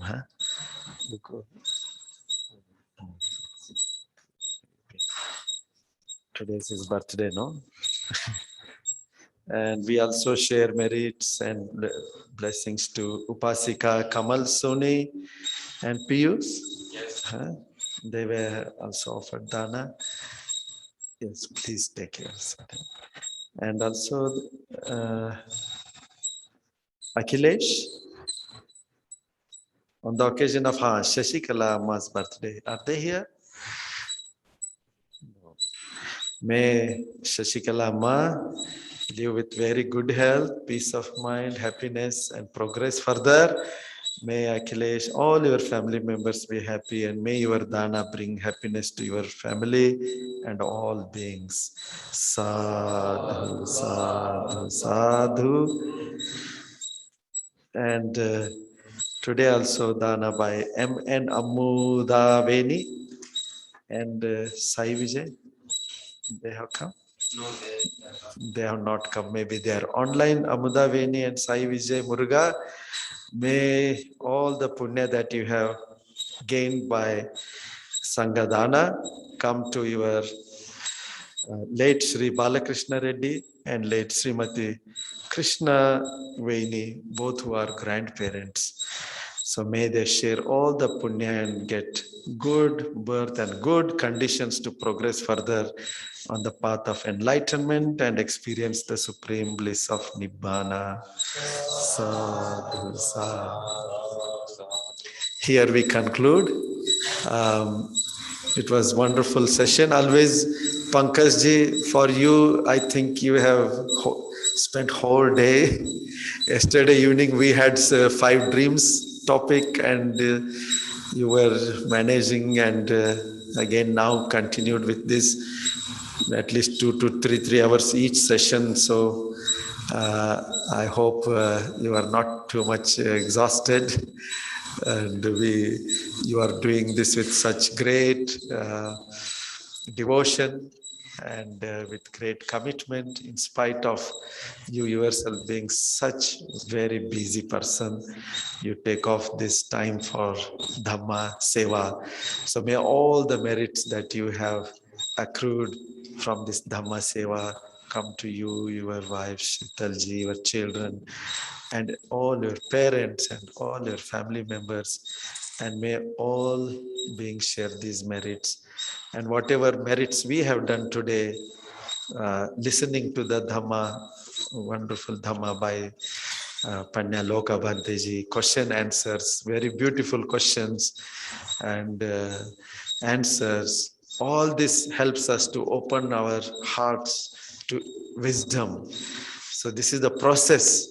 Today's his birthday, no? And we also share merits and blessings to Upasika Kamal Soni and Piyush. Yes. They were also offered dana. Yes, please take care. And also Akhilesh, on the occasion of Shashikala Amma's birthday. Are they here? No. May Shashikala Amma live with very good health, peace of mind, happiness, and progress further. May Akhilesh, all your family members be happy, and may your dana bring happiness to your family and all beings. Sadhu, sadhu, sadhu. And today also dana by M.N. Amudaveni and Sai Vijay. They have come? No, They have not come. Maybe they are online. Amudaveni and Sai Vijay Muruga. May all the punya that you have gained by Sangadana come to your late Sri Balakrishna Reddy and late Srimati Krishna Vaini, both who are grandparents. So may they share all the punya and get good birth and good conditions to progress further on the path of enlightenment and experience the supreme bliss of Nibbana. Sadhu, sadhu. Here we conclude. It was wonderful session. Always, Pankajji, for you, I think you have spent whole day. Yesterday evening we had 5 dreams topic, and you were managing, and again now continued with this at least 2 to 3 hours each session. So I hope you are not too much exhausted, and you are doing this with such great devotion and with great commitment, in spite of you yourself being such very busy person. You take off this time for Dhamma Seva. So may all the merits that you have accrued from this Dhamma Seva come to you, your wife, Shitalji, your children, and all your parents and all your family members. And may all beings share these merits. And whatever merits we have done today, listening to the Dhamma, wonderful Dhamma by Panya Loka Bhanteji, question answers, very beautiful questions and answers. All this helps us to open our hearts to wisdom. So this is the process.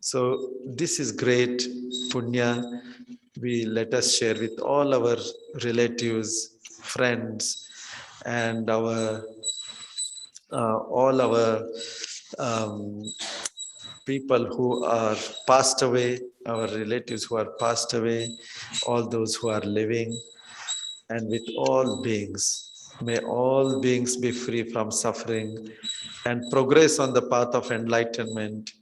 So this is great punya. We let us share with all our relatives, friends, and our all our people who are passed away, our relatives who are passed away, all those who are living, and with all beings. May all beings be free from suffering and progress on the path of enlightenment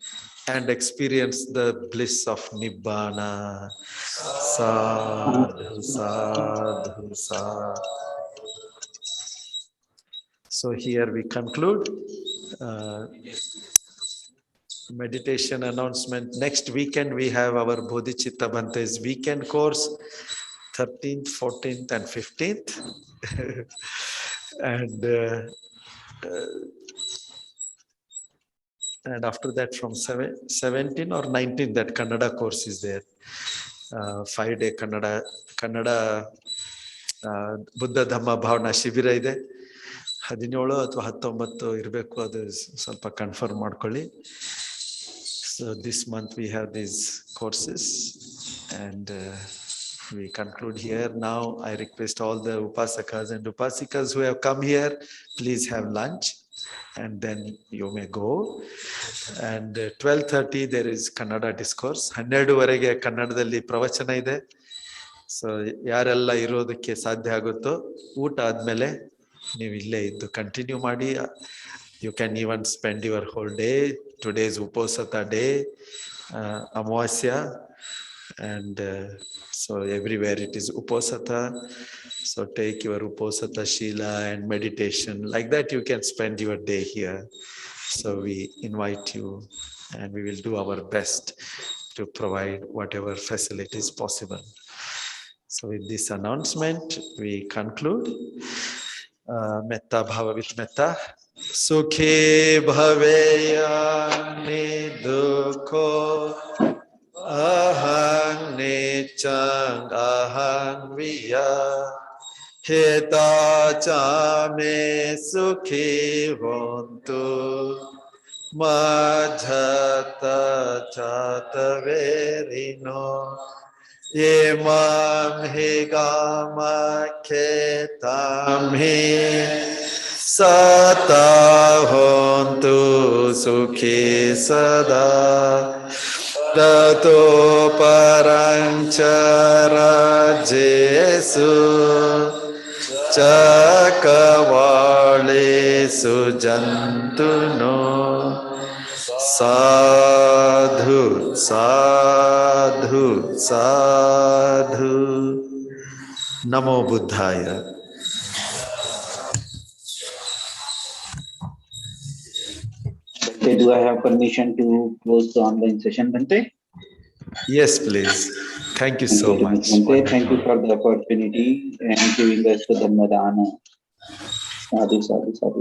and experience the bliss of Nibbana. Sadhu, sadhu, sadhu. So here we conclude. Meditation announcement. Next weekend we have our Bodhicitta Bhante's weekend course, 13th, 14th and 15th. And after that from 17 or 19, that Kannada course is there. 5-day Kannada Buddha Dhamma Bhavana Shivira ide. 17 ಅಥವಾ 19 ಇರಬೇಕು, ಅದು ಸ್ವಲ್ಪ confirm ಮಾಡ್ಕೊಳ್ಳಿ. So this month we have these courses, and we conclude here. Now I request all the upasakas and upasikas who have come here, please have lunch and then you may go. And 12:30 there is Kannada discourse. 12:15 ಕನ್ನಡದಲ್ಲಿ ಪ್ರವಚನ ಇದೆ. So ಯಾರೆಲ್ಲ ಇರೋದಕ್ಕೆ ಸಾಧ್ಯ ಆಗುತ್ತೋ ಊಟ ಆದ್ಮೇಲೆ ನೀವು ಇಲ್ಲೇ ಇದ್ದು ಕಂಟಿನ್ಯೂ ಮಾಡಿ. You can even spend your whole day. Today is Uposatha day, Amavasya, and so everywhere it is Uposatha. So take your Uposatha Shila and meditation. Like that you can spend your day here. So we invite you, and we will do our best to provide whatever facilities possible. So with this announcement, we conclude. Metta bhava with metta. Sukhe bhaveya nidukho ahang nechang ahang viya heta cha me sukhi hontu majhata chata verino Yemam higama ketam he sata hontu sukhi sada dato paranchara jesu chakavale sujantuno sadhu sadhu sadhu. Namo Buddhaya. Bhante, do I have permission to close the online session, Bhante? Yes, please. Thank you so much. Bhante, thank you for the opportunity and giving us the Dhamma Dana. Sadhu, sadhu, sadhu.